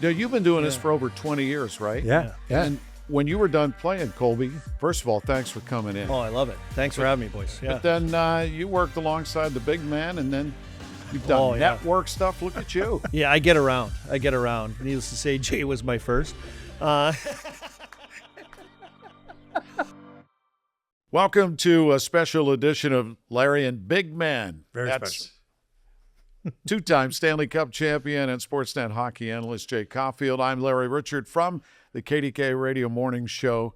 Now, you've been doing this for over 20 years, right? Yeah. And when you were done playing, Colby, first of all, thanks for coming in. Oh, I love it. Thanks for having me, boys. Yeah. But then you worked alongside the big man, and then you've done network stuff. Look at you. Yeah, I get around. Needless to say, Jay was my first. Welcome to a special edition of Larry and Big Man. Very That's special. two-time Stanley Cup champion and Sportsnet hockey analyst Jay Caufield. I'm Larry Richard from the KDK Radio Morning Show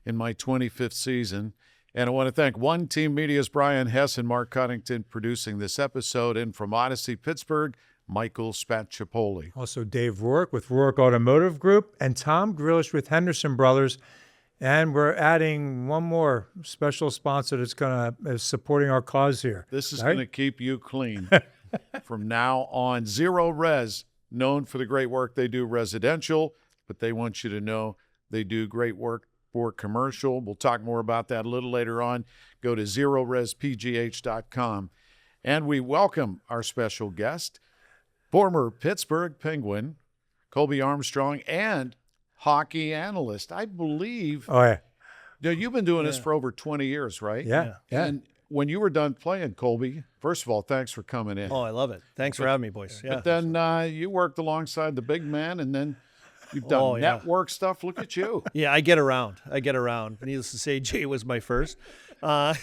in my 25th season. And I want to thank One Team Media's Brian Hess and Mark Cuddington producing this episode. And from Odyssey, Pittsburgh, Michael Spatchipoli. Also Dave Rourke with Rourke Automotive Group and Tom Grillish with Henderson Brothers. And we're adding one more special sponsor that's is supporting our cause here. This is going to keep you clean from now on. Zero Res, known for the great work they do residential, but they want you to know they do great work for commercial. We'll talk more about that a little later on. Go to zerorespgh.com. And we welcome our special guest, former Pittsburgh Penguin, Colby Armstrong, and hockey analyst, I believe. Oh, yeah. Now, you've been doing this for over 20 years, right? Yeah. And when you were done playing, Colby, first of all, thanks for coming in. Oh, I love it. Thanks for having me, boys. Yeah. But then you worked alongside the big man, and then you've done network stuff. Look at you. Yeah, I get around. Needless to say, Jay was my first. No,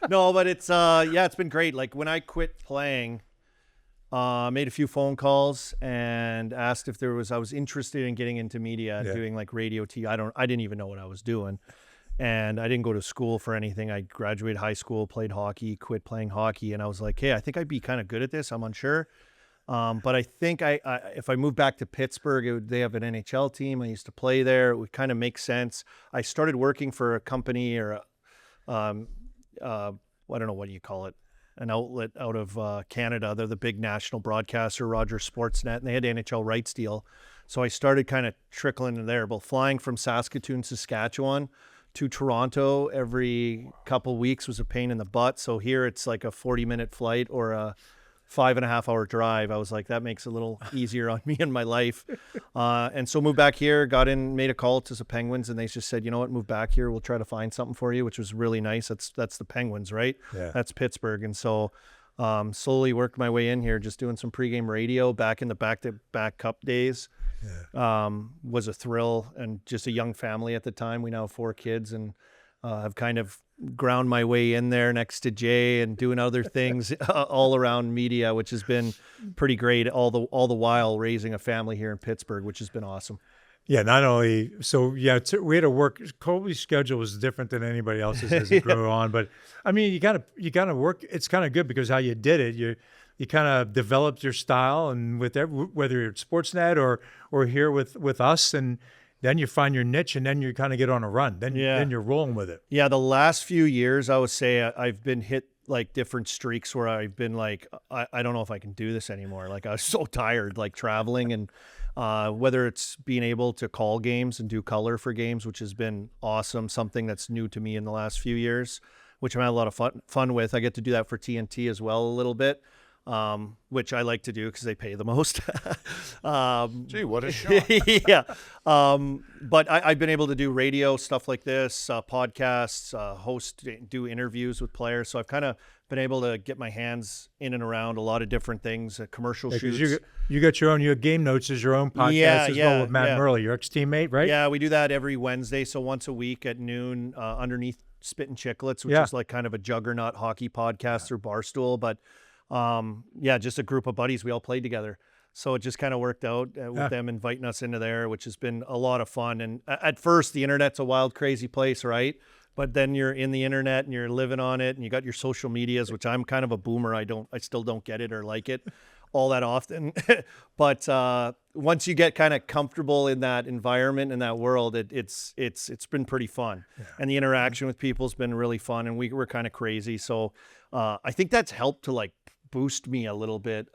but it's been great. Like when I quit playing, made a few phone calls and asked if I was interested in getting into media and doing like radio, TV. I didn't even know what I was doing. And I didn't go to school for anything. I graduated high school, played hockey, quit playing hockey. And I was like, hey, I think I'd be kind of good at this. I'm unsure. But I think if I moved back to Pittsburgh, they have an NHL team. I used to play there. It would kind of make sense. I started working for a company or I don't know, what do you call it? An outlet out of Canada. They're the big national broadcaster, Rogers Sportsnet, and they had NHL rights deal. So I started kind of trickling in there, both flying from Saskatoon, Saskatchewan to Toronto every couple weeks was a pain in the butt. So here it's like a 40-minute flight or a 5.5-hour drive. I was like, that makes it a little easier on me and my life. And so moved back here, got in, made a call to the Penguins, and they just said, you know what, move back here. We'll try to find something for you, which was really nice. That's the Penguins, right? Yeah. That's Pittsburgh. And so slowly worked my way in here, just doing some pregame radio back in the back-to-back cup days. Yeah. Was a thrill, and just a young family at the time. We now have 4 kids, and have kind of ground my way in there next to Jay and doing other things all around media, which has been pretty great. All the while raising a family here in Pittsburgh, which has been awesome. Yeah, not only so. Yeah, we had to work. Colby's schedule was different than anybody else's as it grew on. But I mean, you gotta work. It's kind of good because how you did it, you kind of developed your style, and with whether you're at Sportsnet or here with us, and then you find your niche, and then you kind of get on a run. Then you're rolling with it. Yeah, the last few years, I would say I've been hit like different streaks where I've been like, I don't know if I can do this anymore. Like I was so tired, like traveling, and whether it's being able to call games and do color for games, which has been awesome, something that's new to me in the last few years, which I've had a lot of fun with. I get to do that for TNT as well a little bit. Which I like to do because they pay the most. Gee, what a shock. Yeah. But I've been able to do radio stuff like this, podcasts, do interviews with players. So I've kind of been able to get my hands in and around a lot of different things, commercial shoots. You got your game notes as your own podcast as well with Matt Murley, your ex-teammate, right? Yeah, we do that every Wednesday. So once a week at noon, underneath Spittin' Chicklets, which is like kind of a juggernaut hockey podcast through Barstool. But just a group of buddies. We all played together. So it just kind of worked out with them inviting us into there, which has been a lot of fun. And at first, the internet's a wild, crazy place, right? But then you're in the internet and you're living on it, and you got your social medias, which I'm kind of a boomer. I still don't get it or like it all that often. But once you get kind of comfortable in that environment, in that world, it's been pretty fun. Yeah. And the interaction with people has been really fun, and we're kind of crazy. So I think that's helped to like boost me a little bit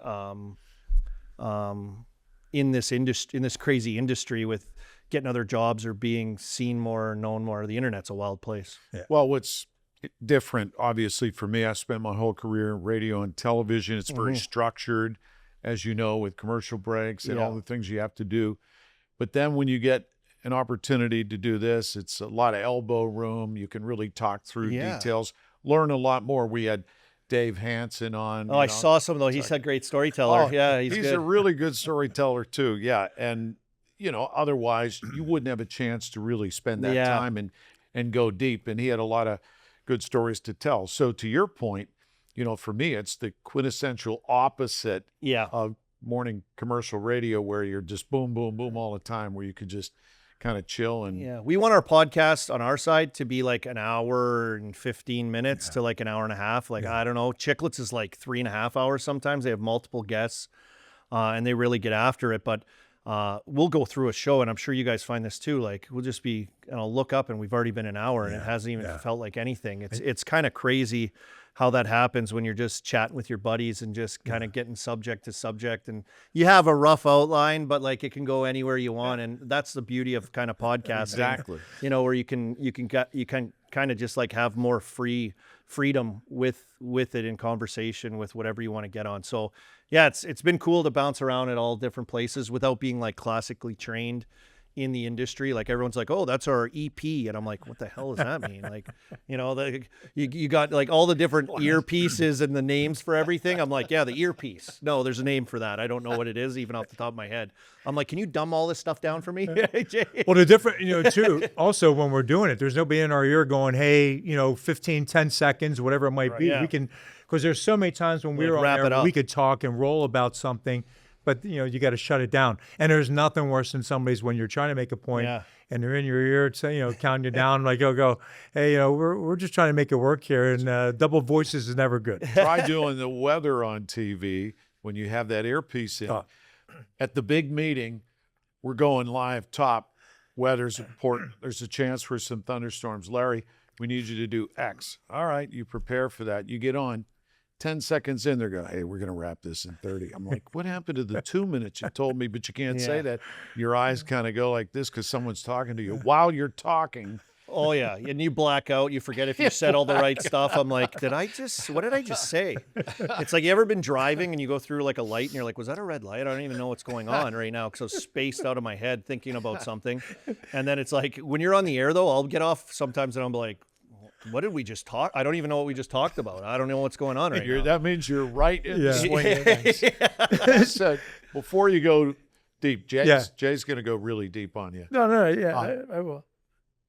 in this crazy industry with getting other jobs or being seen more, known more. The internet's a wild place. Yeah. Well, what's different, obviously, for me, I spent my whole career in radio and television. It's very structured, as you know, with commercial breaks and all the things you have to do. But then when you get an opportunity to do this, it's a lot of elbow room. You can really talk through details, learn a lot more. We had Dave Hansen on. Oh, I saw some, though. He's a great storyteller. Oh, he's a really good storyteller, too. Yeah. And, otherwise you wouldn't have a chance to really spend that time and go deep. And he had a lot of good stories to tell. So to your point, for me, it's the quintessential opposite of morning commercial radio, where you're just boom, boom, boom all the time, where you could just kind of chill. And we want our podcast on our side to be like an hour and 15 minutes to like an hour and a half. Like, I don't know, Chicklets is like 3.5 hours. Sometimes they have multiple guests and they really get after it. But we'll go through a show, and I'm sure you guys find this too. Like, we'll just be, look up and we've already been an hour and it hasn't even felt like anything. It's kind of crazy how that happens when you're just chatting with your buddies and just kind of getting subject to subject, and you have a rough outline, but like it can go anywhere you want. And that's the beauty of kind of podcasting, exactly. Where you can kind of just like have more freedom with it in conversation with whatever you want to get on. So it's been cool to bounce around at all different places without being like classically trained in the industry. Like, everyone's like, oh, that's our EP. And I'm like, what the hell does that mean? Like, you got like all the different earpieces and the names for everything. I'm like, the earpiece. No, there's a name for that. I don't know what it is, even off the top of my head. I'm like, can you dumb all this stuff down for me? Well, the different, too, also when we're doing it, there's nobody in our ear going, hey, 15, 10 seconds, whatever it might be. We can, because there's so many times when we were on there, we could talk and roll about something, but you got to shut it down. And there's nothing worse than somebody's when you're trying to make a point and they're in your ear, counting you down, like, go, hey, we're just trying to make it work here, and double voices is never good. Try doing the weather on TV when you have that earpiece in. At the big meeting, we're going live top. Weather's important. There's a chance for some thunderstorms. Larry, we need you to do X. All right, you prepare for that. You get on. 10 seconds in, they're going, hey, we're going to wrap this in 30. I'm like, what happened to the 2 minutes you told me? But you can't say that. Your eyes kind of go like this because someone's talking to you while you're talking. Oh, yeah. And you black out. You forget if you said all the right stuff. I'm like, what did I just say? It's like, you ever been driving and you go through like a light and you're like, was that a red light? I don't even know what's going on right now because I was spaced out of my head thinking about something. And then it's like, when you're on the air, though, I'll get off sometimes and I'm like, what did we just talk? I don't even know what we just talked about. I don't know what's going on right now. That means you're right in the swing of things. So, before you go deep, Jay's going to go really deep on you. No, I will.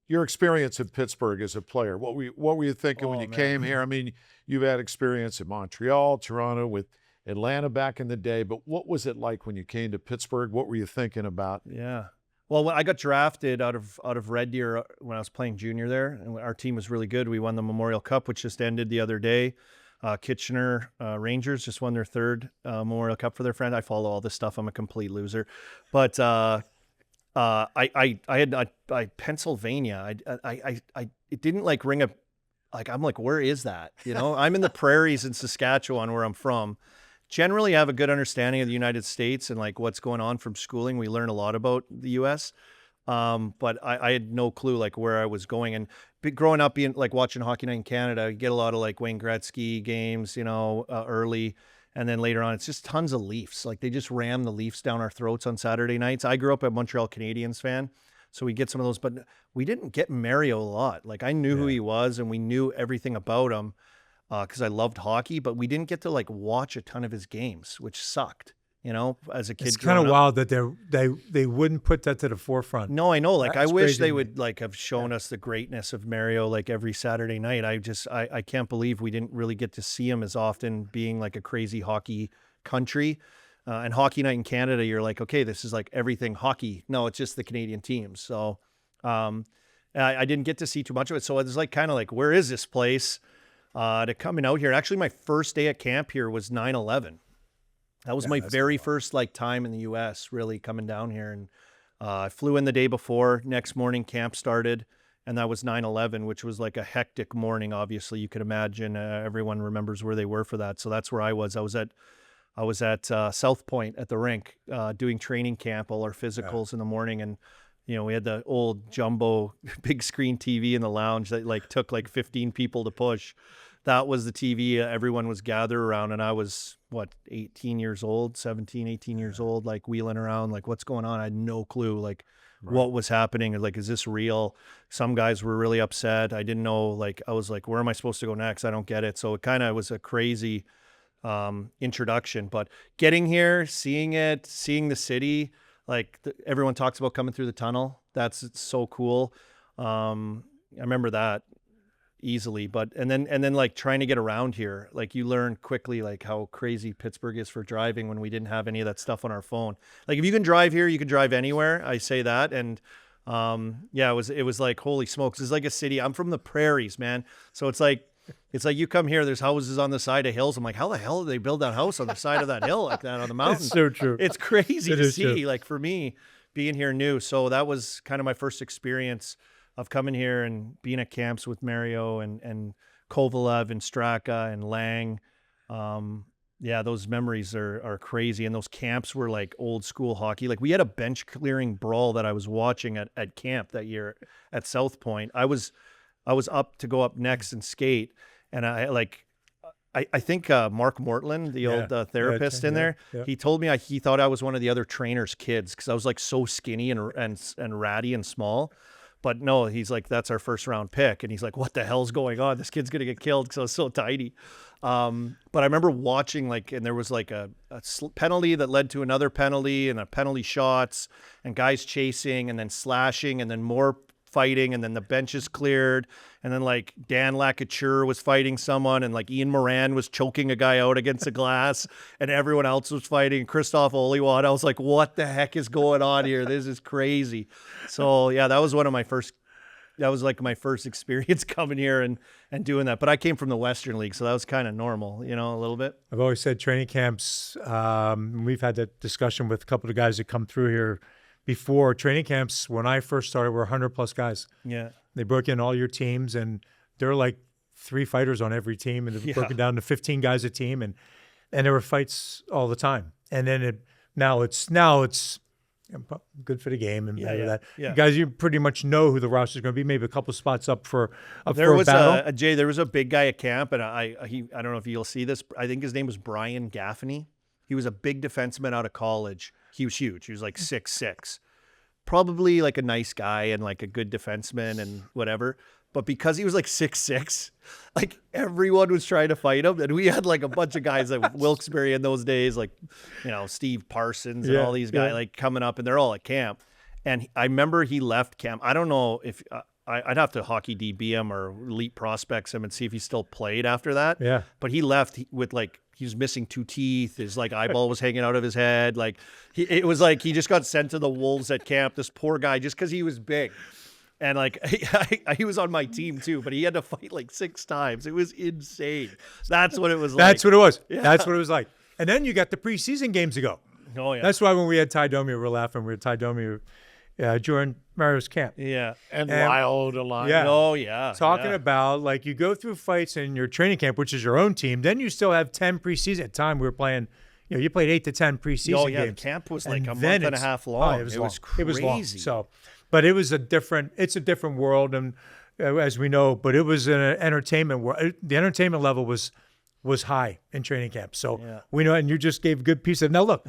Your experience in Pittsburgh as a player, what were you thinking when you came here? I mean, you've had experience in Montreal, Toronto, with Atlanta back in the day, but what was it like when you came to Pittsburgh? What were you thinking about? Yeah. Well, when I got drafted out of Red Deer when I was playing junior there, and our team was really good. We won the Memorial Cup, which just ended the other day. Kitchener Rangers just won their third Memorial Cup for their friend. I follow all this stuff. I'm a complete loser, but I had Pennsylvania. It didn't like ring a like. I'm like, where is that? I'm in the prairies in Saskatchewan, where I'm from. Generally have a good understanding of the United States and like what's going on from schooling. We learn a lot about the U.S., but I had no clue like where I was going. And growing up, being like watching Hockey Night in Canada, you get a lot of like Wayne Gretzky games, early, and then later on, it's just tons of Leafs. Like they just ram the Leafs down our throats on Saturday nights. I grew up a Montreal Canadiens fan, so we get some of those, but we didn't get Mario a lot. Like I knew who he was, and we knew everything about him. Because I loved hockey, but we didn't get to like watch a ton of his games, which sucked, as a kid. It's kind of wild that they wouldn't put that to the forefront. No, I know. Like I wish they would like have shown us the greatness of Mario like every Saturday night. I can't believe we didn't really get to see him as often, being like a crazy hockey country. And Hockey Night in Canada, you're like, okay, this is like everything hockey. No, it's just the Canadian teams. So I didn't get to see too much of it. So it's like kind of like, where is this place? To coming out here. Actually, my first day at camp here was 9/11. That was my very first like time in the U.S. really coming down here. And I flew in the day before. Next morning, camp started, and that was 9/11, which was like a hectic morning. Obviously, you could imagine. Everyone remembers where they were for that. So that's where I was. I was at South Point at the rink doing training camp, all our physicals in the morning, and we had the old jumbo big screen TV in the lounge that like took like 15 people to push. that was the TV everyone was gathered around. And I was, 18 years old, 17, 18 years old, like wheeling around, like what's going on? I had no clue, like what was happening. Like, is this real? Some guys were really upset. I didn't know, like, I was like, where am I supposed to go next? I don't get it. So it kind of was a crazy introduction. But getting here, seeing the city, like everyone talks about coming through the tunnel. It's so cool. I remember that easily, but and then like trying to get around here, like you learn quickly like how crazy Pittsburgh is for driving when we didn't have any of that stuff on our phone. Like if you can drive here, you can drive anywhere. I say that. And it was like, holy smokes, it's like a city. I'm from the prairies, man. So it's like you come here, there's houses on the side of hills. I'm like, how the hell did they build that house on the side of that hill like that on the mountain? It's so true. It's crazy to see. True. Like for me, being here new. So that was kind of my first experience of coming here and being at camps with Mario and Kovalev and Straka and Lang. Those memories are crazy. And those camps were like old school hockey. Like we had a bench clearing brawl that I was watching at camp that year at South Point. I was up to go up next and skate. And I think Mark Mortland, the old therapist in there, he told me he thought I was one of the other trainers' kids because I was like so skinny and ratty and small. But no, he's like, that's our first round pick. And he's like, what the hell's going on? This kid's going to get killed because I was so tiny. But I remember watching and there was like a penalty that led to another penalty and a penalty shots and guys chasing and then slashing and then more fighting, and then the benches cleared, and then like Dan Lacouture was fighting someone, and like Ian Moran was choking a guy out against the glass, and everyone else was fighting. Christoph Oliwat, I was like, what the heck is going on here? This is crazy. So yeah, that was my first experience coming here and doing that. But I came from the Western League, so that was kind of normal, a little bit. I've always said training camps, we've had that discussion with a couple of guys that come through here before. Training camps, when I first started, were 100+ guys. Yeah. They broke in all your teams, and there were like 3 fighters on every team, and it broken down to 15 guys a team, and there were fights all the time. And then now it's good for the game and that. Yeah. You guys, you pretty much know who the roster is going to be. Maybe a couple spots up for a battle. Jay, there was a big guy at camp, and I don't know if you'll see this. I think his name was Brian Gaffney. He was a big defenseman out of college. He was huge. He was like 6'6", probably like a nice guy and like a good defenseman and whatever. But because he was like 6'6", like everyone was trying to fight him. And we had like a bunch of guys like Wilkes-Barre in those days, like, Steve Parsons and all these guys like coming up, and they're all at camp. And I remember he left camp. I don't know if I'd have to hockey DB him or elite prospects him and see if he still played after that. Yeah. But he left with like, he was missing 2 teeth. His like eyeball was hanging out of his head. Like it was like he just got sent to the wolves at camp. This poor guy, just because he was big, and like he was on my team too, but he had to fight like 6 times. It was insane. That's what it was like. That's what it was. Yeah. That's what it was like. And then you got the preseason games to go. Oh yeah. That's why when we had Ty Domi, we were laughing. We had Ty Domi during Mario's camp. Yeah. And Lyle DeLine. Yeah. Oh, yeah. Talking about, like, you go through fights in your training camp, which is your own team. Then you still have 10 preseason. At the time, we were playing, you played 8 to 10 preseason games. Oh, yeah. The camp was like a month and a half long. It was crazy. It was long. So, but it's a different world. And as we know, but it was an entertainment world. The entertainment level was high in training camp. So we know, and you just gave a good piece of, now look,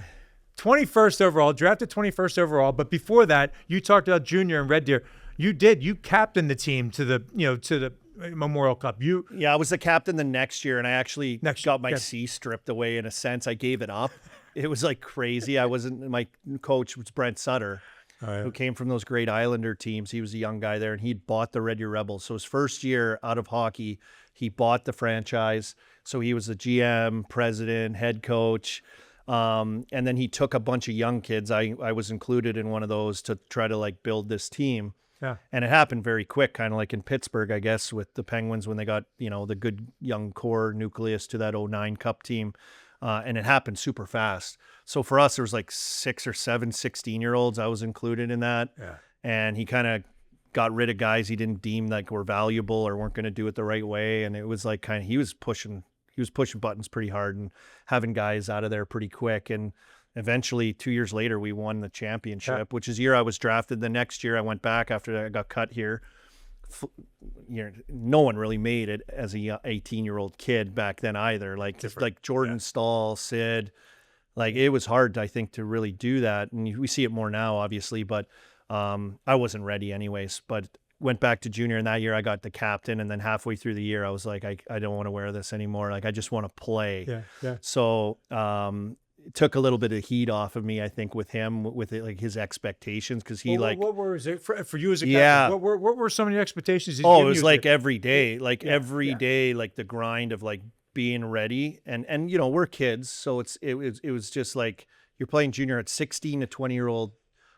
21st overall, drafted 21st overall. But before that, you talked about junior and Red Deer. You captained the team to the Memorial Cup. I was the captain the next year, and I actually got my C stripped away in a sense. I gave it up. It was like crazy. My coach was Brant Sutter, who came from those great Islander teams. He was a young guy there, and he'd bought the Red Deer Rebels. So his first year out of hockey, he bought the franchise. So he was the GM, president, head coach. And then he took a bunch of young kids. I was included in one of those to try to like build this team. Yeah. And it happened very quick, kind of like in Pittsburgh, I guess, with the Penguins when they got, the good young core nucleus to that 2009 Cup team. And it happened super fast. So for us, there was like 6 or 7 16-year-olds. I was included in that. Yeah. And he kind of got rid of guys he didn't deem like were valuable or weren't going to do it the right way. And it was like he was pushing buttons pretty hard and having guys out of there pretty quick. And eventually 2 years later, we won the championship, which is the year I was drafted. The next year I went back after I got cut here no one really made it as a 18-year-old kid back then either. Like Jordan Stahl, Sid, like it was hard, I think, to really do that. And we see it more now, obviously, but I wasn't ready anyways. But went back to junior, and that year I got the captain. And then halfway through the year, I was like, I don't want to wear this anymore. Like, I just want to play. Yeah. So it took a little bit of heat off of me, I think, with him, with it, like his expectations, because he what was it for you as a yeah. captain? What were some of the expectations? It was like every day, every day, like the grind of like being ready, and we're kids, so it was just like you're playing junior at 16 to 20-year-old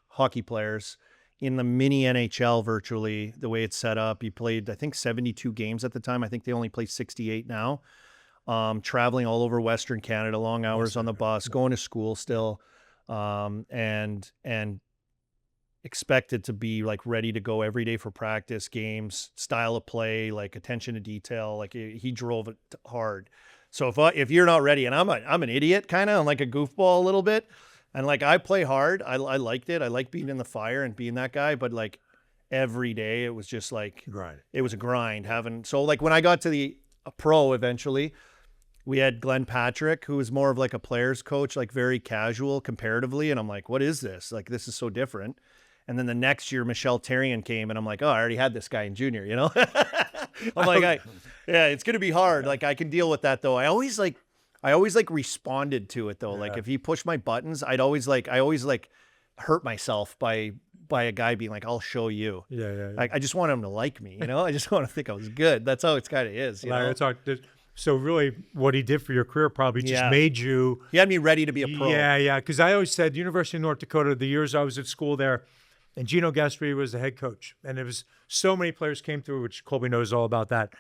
hockey players in the mini NHL virtually, the way it's set up. You played, I think, 72 games at the time. I think they only play 68 now. Traveling all over Western Canada, long hours on the bus, going to school still, and expected to be like ready to go every day for practice, games, style of play, like attention to detail. Like he drove it hard. So if you're not ready, and I'm an idiot kind of, I'm like a goofball a little bit, and like I play hard. I liked it. I like being in the fire and being that guy, but like every day it was just like it was a grind. So like when I got to a pro eventually, we had Glenn Patrick, who was more of like a player's coach, like very casual comparatively. And I'm like, what is this? Like, this is so different. And then the next year, Michelle Therrien came, and I'm like, oh, I already had this guy in junior, I'm like, it's going to be hard. Like, I can deal with that though. I always responded to it though. Yeah. Like if he pushed my buttons, I always hurt myself by a guy being like, I'll show you. Yeah. I just want him to like me, I just want to think I was good. That's how it's kind of is. So really what he did for your career probably just made you. He had me ready to be a pro. Yeah. Because I always said University of North Dakota, the years I was at school there, and Gino Gastri was the head coach. And it was so many players came through, which Colby knows all about that.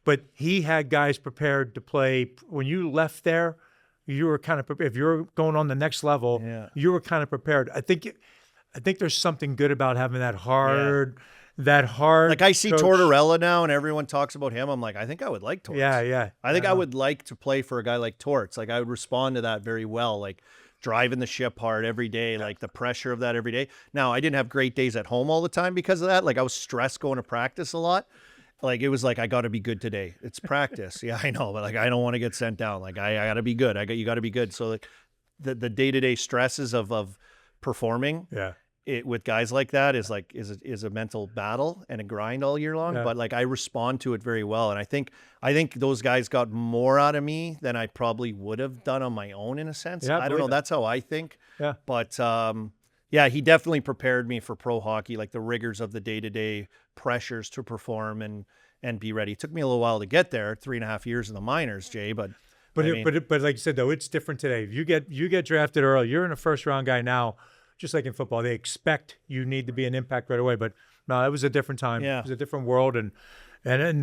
But he had guys prepared to play. When you left there, you were kind of prepared. If you're going on the next level, you were kind of prepared. I think there's something good about having that hard. Like I see coach. Tortorella now, and everyone talks about him. I'm like, I think I would like Torts. Yeah. I think I would like to play for a guy like Torts. Like I would respond to that very well. Like driving the ship hard every day, like the pressure of that every day. Now I didn't have great days at home all the time because of that. Like I was stressed going to practice a lot. Like it was like, I got to be good today. It's practice. Yeah, I know, but like I don't want to get sent down. Like I got to be good. You got to be good. So like the day-to-day stresses of performing. It with guys like that is a mental battle and a grind all year long. But like I respond to it very well, and I think those guys got more out of me than I probably would have done on my own in a sense. I don't know. That's how I think. But he definitely prepared me for pro hockey, like the rigors of the day-to-day pressures to perform and be ready. It took me a little while to get there, 3.5 years in the minors, Jay. But like you said though, it's different today. If you get drafted early, you're in a first-round guy now. Just like in football, they expect you need to be an impact right away. But no, it was a different time. It was a different world, and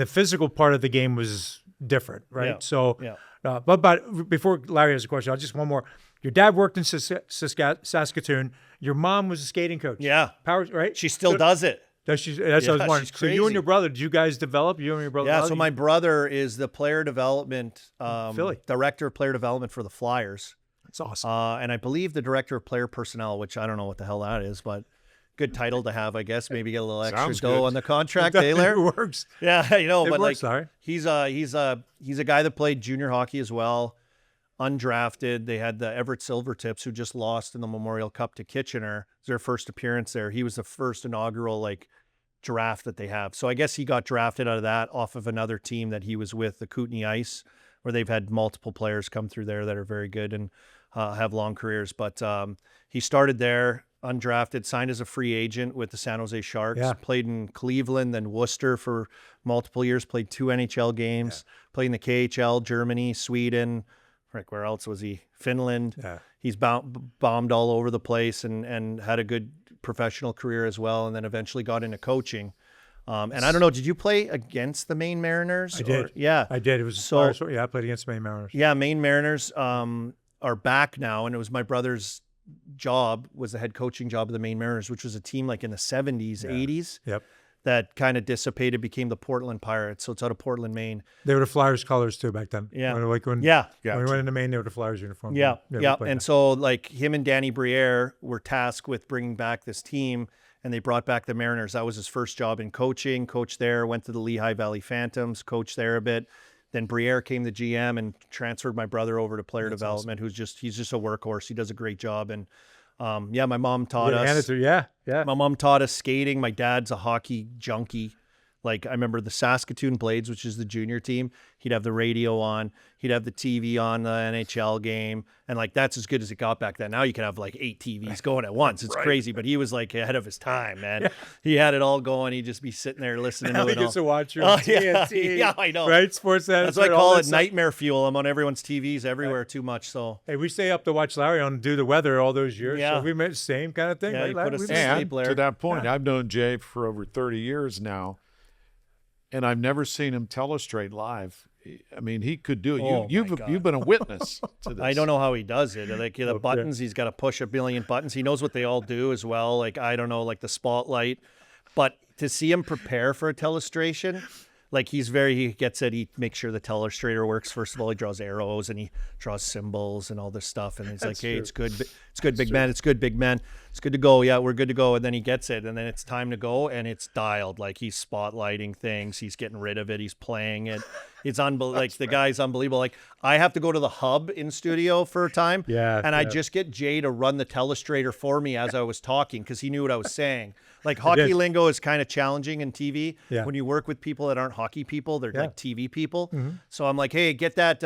the physical part of the game was different, right? So, but before Larry has a question, I'll just one more. Your dad worked in Saskatoon. Your mom was a skating coach. Yeah, Power, right? She still does it. Does she? That's what I was wondering. So you and your brother, did you guys develop? You and your brother? Yeah. So my brother is the player development director of player development for the Flyers. That's awesome. And I believe the director of player personnel, which I don't know what the hell that is, but good title to have, I guess. Maybe get a little extra dough on the contract. It works. Yeah, it but works, like he's a guy that played junior hockey as well, undrafted. They had the Everett Silvertips, who just lost in the Memorial Cup to Kitchener. It was their first appearance there. He was the first inaugural like draft that they have. So I guess he got drafted out of that off of another team that he was with, the Kootenay Ice, where they've had multiple players come through there that are very good and have long careers. But he started there, undrafted, signed as a free agent with the San Jose Sharks, played in Cleveland and Worcester for multiple years, played 2 NHL games, played in the KHL, Germany, Sweden, where else was he? Finland. He's bombed all over the place and had a good professional career as well, and then eventually got into coaching. And I don't know, did you play against the Maine Mariners? I did. I did. It was I played against Maine Mariners. Yeah, Maine Mariners are back now, and it was my brother's job, was the head coaching job of the Maine Mariners, which was a team like in the 70s, 80s. That kind of dissipated, became the Portland Pirates. So it's out of Portland, Maine. They were the Flyers colors too back then. Yeah. When we went into Maine, they were the Flyers uniform. Yeah. And so like him and Danny Briere were tasked with bringing back this team. and they brought back the Mariners. That was his first job in coaching. Coached there, went to the Lehigh Valley Phantoms, coached there a bit. Then Briere came the GM and transferred my brother over to player development, awesome. He's just a workhorse. He does a great job. And my mom taught us. Yeah. My mom taught us skating. My dad's a hockey junkie. Like I remember the Saskatoon Blades, which is the junior team. He'd have the radio on. He'd have the TV on the NHL game. And like, that's as good as it got back then. Now you can have like 8 TVs going at once. It's crazy, but he was like ahead of his time, man. Yeah. He had it all going. He'd just be sitting there listening to it all. He gets to watch your TNT. Yeah, I know. Right? Sportsnet. That's why I call it nightmare fuel. I'm on everyone's TVs everywhere too much. So hey, we stay up to watch Larry on Do the Weather all those years. Yeah. So we made the same kind of thing. Yeah, right, you Larry? put us And Blair. to that point, I've known Jay for over 30 years now, and I've never seen him telestrate live. I mean, he could do it. Oh, You've been a witness to this. I don't know how he does it. Like the buttons, he's got to push a billion buttons. He knows what they all do as well. Like, I don't know, like the spotlight. But to see him prepare for a telestration, like he gets it. He makes sure the telestrator works. First of all, he draws arrows and he draws symbols and all this stuff. And he's like, hey, it's good. It's good, big man. It's good, big man. It's good to go. Yeah, we're good to go. And then he gets it. And then it's time to go. And it's dialed. Like he's spotlighting things. He's getting rid of it. He's playing it. It's unbelievable. Like the guy's unbelievable. Like I have to go to the hub in studio for a time. Yeah. And I just get Jay to run the telestrator for me as I was talking because he knew what I was saying. Like hockey lingo is kind of challenging in TV. Yeah. When you work with people that aren't hockey people, they're like TV people. Mm-hmm. So I'm like, hey, get that,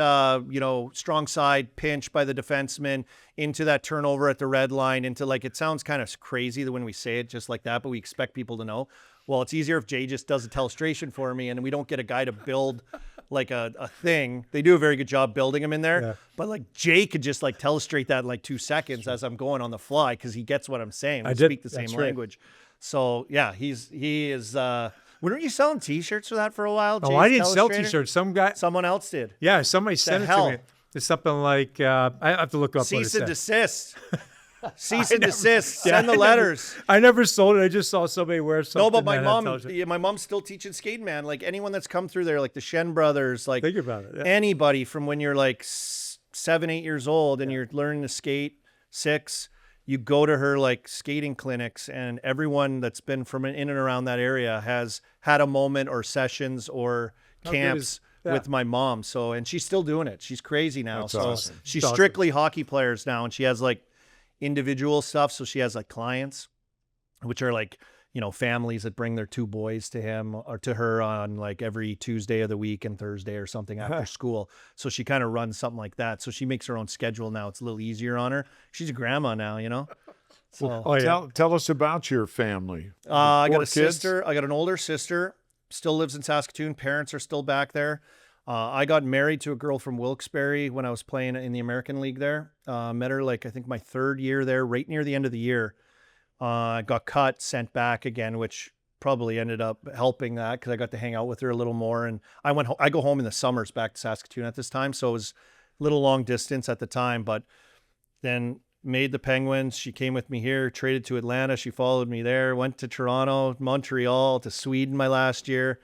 strong side pinch by the defenseman into that turnover at the red line into like, it sounds kind of crazy that when we say it just like that, but we expect people to know. Well, it's easier if Jay just does a telestration for me and we don't get a guy to build like a thing. They do a very good job building them in there, but like Jay could just like telestrate that in like 2 seconds as I'm going on the fly because he gets what I'm saying. We speak the same language. So yeah, he is. Weren't you selling T-shirts for that for a while? Oh, I didn't sell T-shirts. Someone else did. Yeah, somebody sent it to me. It's something like I have to look up. Cease and desist. Cease and desist. Send the letters. I never sold it. I just saw somebody wear something. No, but my mom's still teaching skating, man. Like anyone that's come through there, like the Shen brothers, like think about it. Yeah. Anybody from when you're like 7, 8 years old and you're learning to skate 6. You go to her like skating clinics, and everyone that's been from in and around that area has had a moment or sessions or camps with my mom. So, and she's still doing it. She's crazy now. That's so awesome. she's strictly hockey players now, and she has like individual stuff. So she has like clients, which are like, families that bring their 2 boys to him or to her on like every Tuesday of the week and Thursday or something after school. So she kind of runs something like that. So she makes her own schedule now. It's a little easier on her. She's a grandma now, So Tell us about your family. I got a sister. I got an older sister. Still lives in Saskatoon. Parents are still back there. I got married to a girl from Wilkes-Barre when I was playing in the American League there. Met her like I think my 3rd year there, right near the end of the year. Got cut, sent back again, which probably ended up helping that because I got to hang out with her a little more. And I go home in the summers back to Saskatoon at this time. So it was a little long distance at the time, but then made the Penguins. She came with me here, traded to Atlanta. She followed me there, went to Toronto, Montreal, to Sweden my last year.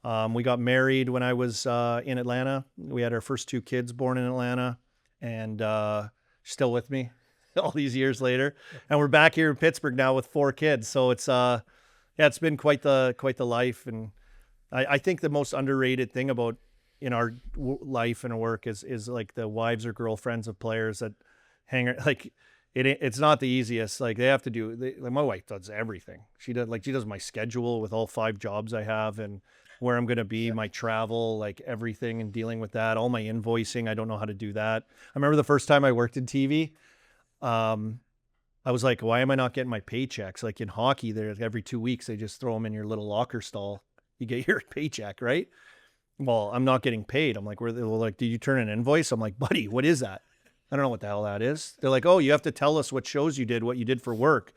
We got married when I was in Atlanta. We had our first 2 kids born in Atlanta, and still with me all these years later. And we're back here in Pittsburgh now with 4 kids. So it's it's been quite the life. And I think the most underrated thing about in our life and work is like the wives or girlfriends of players that hang like it's not the easiest. Like they have to do like my wife does everything. She does my schedule with all 5 jobs I have and where I'm going to be, my travel, like everything and dealing with that, all my invoicing. I don't know how to do that. I remember the first time I worked in TV, I was like, why am I not getting my paychecks? Like in hockey, there's every 2 weeks, they just throw them in your little locker stall. You get your paycheck, right? Well, I'm not getting paid. I'm like, did you turn an invoice? I'm like, buddy, what is that? I don't know what the hell that is. They're like, oh, you have to tell us what shows you did, what you did for work,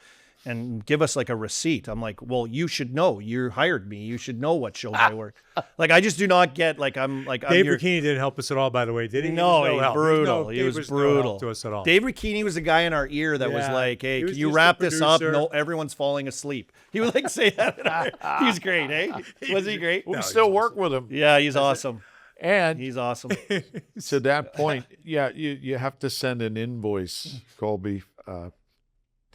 and give us like a receipt. I'm like, well, you should know. You hired me. You should know what shows I work. Like, I just do not get like I'm like Dave Ricchini didn't help us at all, by the way, did he? No, he was brutal. He was brutal. No help to us at all. Dave Ricchini was the guy in our ear that was like, hey, can you wrap this up? No, everyone's falling asleep. He would like say that in our ear. He's great, eh? Was he great? We still work with him. Yeah, he's awesome. And he's awesome. To that point, you have to send an invoice, Colby,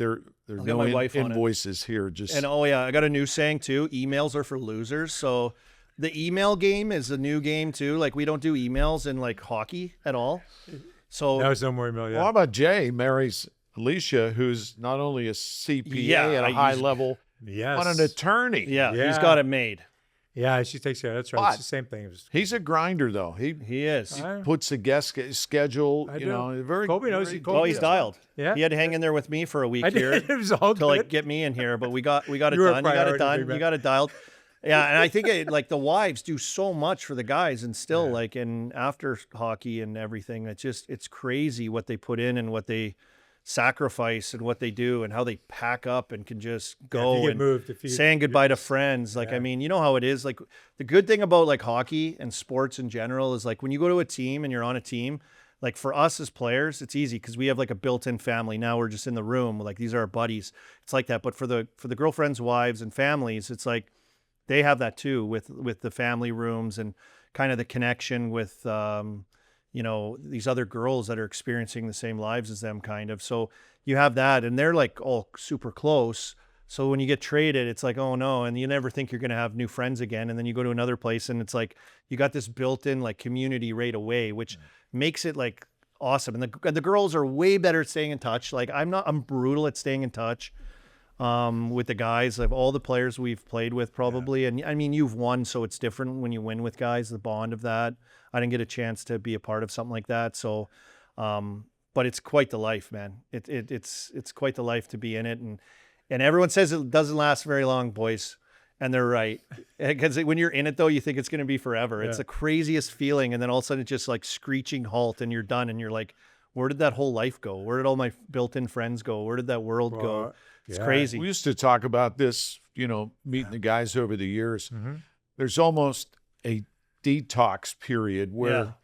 there are get no my wife on it. invoices here. Just And I got a new saying too. Emails are for losers. So the email game is a new game too. Like we don't do emails in like hockey at all. So That was somewhere email. well, Yeah. how about Jay marries Alicia, who's not only a CPA at a high level, Yes. but an attorney. yeah, he's Yeah. got it made. Yeah, she takes care. That's right. But It's the same thing. It was, He's a grinder, though. He He is. puts a guest schedule. I You do. know, very. Colby knows very he- Oh, Colby he's does. dialed. Yeah. He had to hang in there with me for a week I here. did. It was all to like good. get me in here, but we got it You done. were a You got it priority, done. big You man. got it dialed. Yeah, and I think like the wives do so much for the guys, and still like in after hockey and everything. It's crazy what they put in and what they sacrifice and what they do and how they pack up and can just go if you get and moved, if you- saying goodbye to friends. Like, I mean, you know how it is. Like the good thing about like hockey and sports in general is like when you go to a team and you're on a team, like for us as players, it's easy because we have like a built-in family. Now we're just in the room. Like these are our buddies. It's like that. But for the girlfriends, wives, and families, it's like they have that too with the family rooms and kind of the connection with these other girls that are experiencing the same lives as them, kind of. So you have that, and they're like all super close. So when you get traded, it's like, oh no, and you never think you're going to have new friends again. And then you go to another place and it's like, you got this built-in like community right away, which makes it like awesome. And the girls are way better at staying in touch. Like I'm brutal at staying in touch with the guys, of all the players we've played with probably. And I mean, you've won, so it's different when you win with guys, the bond of that. I didn't get a chance to be a part of something like that. So, but it's quite the life, man. It's quite the life to be in it. And everyone says it doesn't last very long, boys. And they're right. Because when you're in it, though, you think it's going to be forever. It's the craziest feeling. And then all of a sudden, it's just like screeching halt and you're done. And you're like, where did that whole life go? Where did all my built-in friends go? Where did that world go? It's crazy. We used to talk about this, meeting the guys over the years. There's almost a detox period where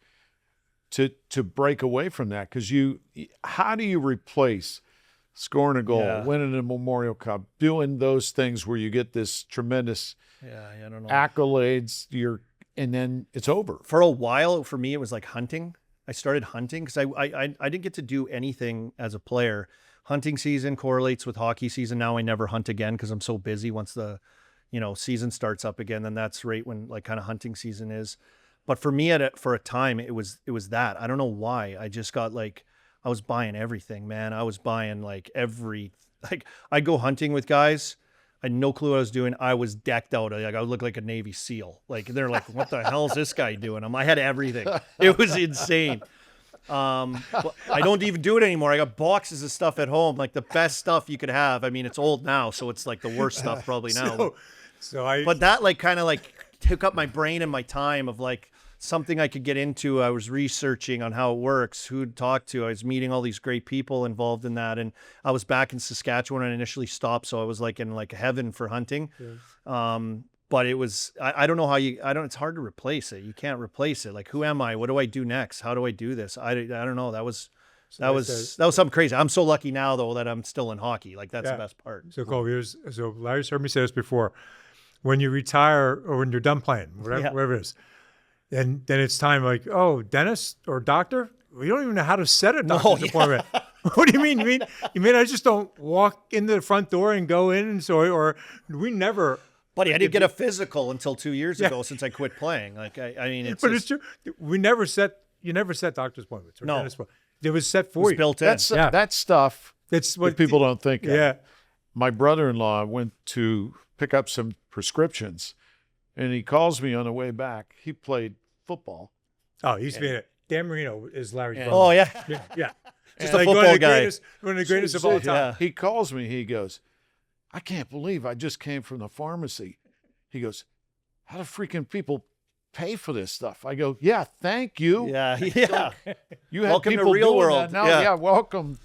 to break away from that, because how do you replace scoring a goal, winning a Memorial Cup, doing those things where you get this tremendous I don't know. accolades, and then it's over. For a while, for me, it was like hunting. I started hunting because I didn't get to do anything as a player. Hunting season correlates with hockey season. Now I never hunt again because I'm so busy. Once the season starts up again, then that's right when like kind of hunting season is. But for me, for a time, it was that. I don't know why. I just got like, I was buying everything, man. I was buying like I'd go hunting with guys. I had no clue what I was doing. I was decked out. Like I would look like a Navy SEAL. Like they're like, what the hell is this guy doing? I had everything. It was insane. But I don't even do it anymore. I got boxes of stuff at home, like the best stuff you could have. I mean, it's old now, so it's like the worst stuff probably now. But that like kind of like took up my brain and my time of like something I could get into. I was researching on how it works, who to talk to. I was meeting all these great people involved in that. And I was back in Saskatchewan and initially stopped. So I was like in like heaven for hunting. But it was, I don't know how it's hard to replace it. You can't replace it. Like, who am I? What do I do next? How do I do this? I don't know. That was something crazy. I'm so lucky now though that I'm still in hockey. Like that's the best part. So Colby, so Larry's heard me say this before. When you retire or when you're done playing, whatever it is, and then it's time like, oh, dentist or doctor? We don't even know how to set a doctor's appointment. What do you mean? You mean I just don't walk into the front door and go in and or we never. Buddy, I didn't get a physical until 2 years ago since I quit playing. Like, I mean, it's. But it's true. You never set doctor's appointments. Or dentist appointments. It was set for you. Built in. That stuff. That's what people don't think of. Yeah. My brother-in-law went to pick up some prescriptions, and he calls me on the way back. He played football. Oh, he used to be in it. Dan Marino is Larry's brother. Oh, yeah. Yeah. Just a football guy. One of the greatest of all time. He calls me. He goes, I can't believe I just came from the pharmacy. He goes, how do freaking people pay for this stuff? I go, yeah, thank you. Yeah. You have Welcome to people real doing world. that now. Yeah, welcome.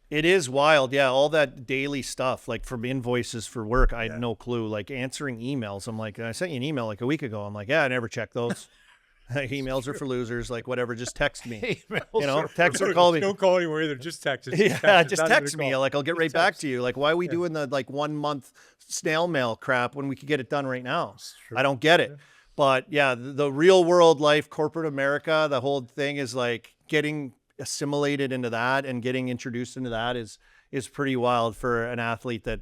It is wild. Yeah, all that daily stuff, like from invoices for work, I had no clue. Like answering emails, I'm like, I sent you an email like a week ago. I'm like, yeah, I never checked those. Emails are for losers. Like whatever, just text me. Text or call me. Don't call anymore either. Just text. Just text me. Like I'll get right back to you. Like why are we doing the like 1 month snail mail crap when we could get it done right now? I don't get it. But yeah, the real world life, corporate America, the whole thing is like getting assimilated into that and getting introduced into that is is pretty wild for an athlete that,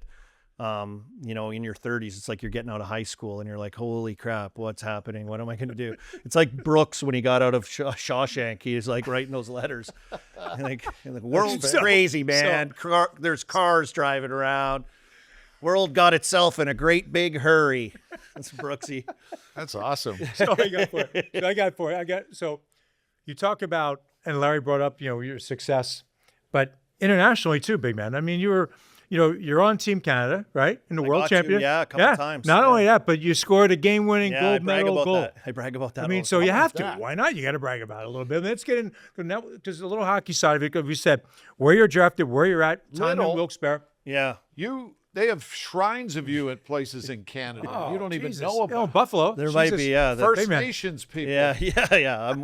you know, in your 30s, it's like you're getting out of high school and you're like, holy crap, what's happening? What am I going to do? It's like Brooks when he got out of Shawshank. He was like writing those letters. And the world's crazy, man. There's cars driving around. World got itself in a great big hurry. That's Brooksy. That's awesome. So you talk about, and Larry brought up, you know, your success, but internationally too, big man. I mean, you're on Team Canada, right? In the world champion. Yeah, a couple times. Not only that, but you scored a game-winning gold medal goal. I brag about that. I mean, so you have to. Why not? You got to brag about it a little bit. Let's get in, because a little hockey side of it, because we said where you're drafted, where you're at, time in Wilkes-Barre. Yeah. They have shrines of you at places in Canada. Oh, you don't Jesus. even know about. Oh, Buffalo. There might be, First Nations people. Yeah.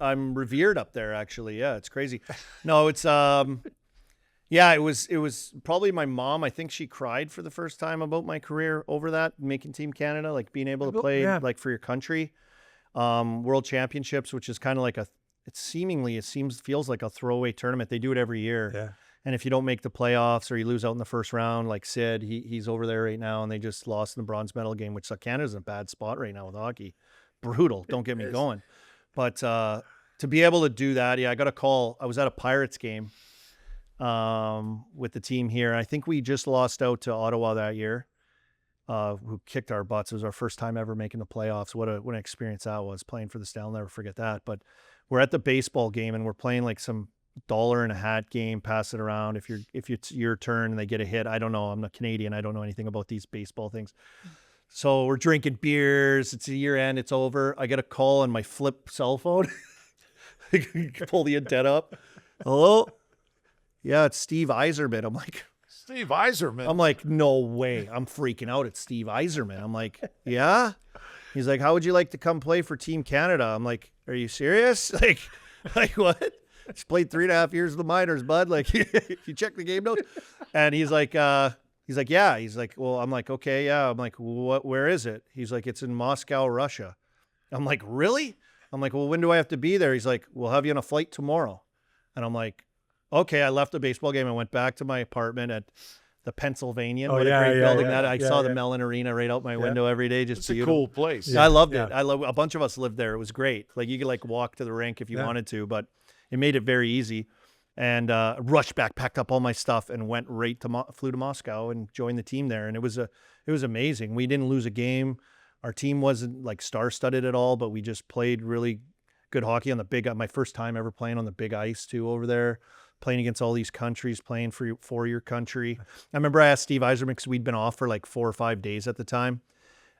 I'm revered up there, actually. Yeah, it's crazy. No, it's yeah, it was probably my mom. I think she cried for the first time about my career over that, making Team Canada, like being able to play like for your country. World Championships, which is kind of like feels like a throwaway tournament. They do it every year. Yeah. And if you don't make the playoffs or you lose out in the first round, like Sid, he's over there right now, and they just lost in the bronze medal game, which Canada's in a bad spot right now with hockey. Brutal. Don't get me going. But to be able to do that, I got a call. I was at a Pirates game with the team here. I think we just lost out to Ottawa that year, who kicked our butts. It was our first time ever making the playoffs. What an experience that was, playing for the Star. I'll never forget that. But we're at the baseball game, and we're playing like some $1 in a hat game, pass it around. If it's your turn and they get a hit, I don't know. I'm not Canadian. I don't know anything about these baseball things. So we're drinking beers. It's a year end. It's over. I get a call on my flip cell phone. Pull the antenna up. Hello? Yeah, it's Steve Yzerman. I'm like, Steve Yzerman? I'm like, no way. I'm freaking out. It's Steve Yzerman. I'm like, yeah? He's like, how would you like to come play for Team Canada? I'm like, are you serious? Like what? Just played 3.5 years of the minors, bud. Like, you check the game notes. And he's like, yeah. He's like, well, I'm like, okay, yeah. I'm like, where is it? He's like, it's in Moscow, Russia. I'm like, really? I'm like, well, when do I have to be there? He's like, we'll have you on a flight tomorrow. And I'm like, okay. I left the baseball game and went back to my apartment at the Pennsylvania. What a great building that. I saw the Mellon Arena right out my window every day. Just it's a cool place. Yeah, I loved it. A bunch of us lived there. It was great. Like, you could like walk to the rink if you wanted to, but it made it very easy. And rushed back, packed up all my stuff, and went right to flew to Moscow and joined the team there. And it was amazing. We didn't lose a game. Our team wasn't like star-studded at all, but we just played really good hockey on my first time ever playing on the big ice too over there, playing against all these countries, playing for your country. I remember I asked Steve Yzerman, because we'd been off for like 4 or 5 days at the time.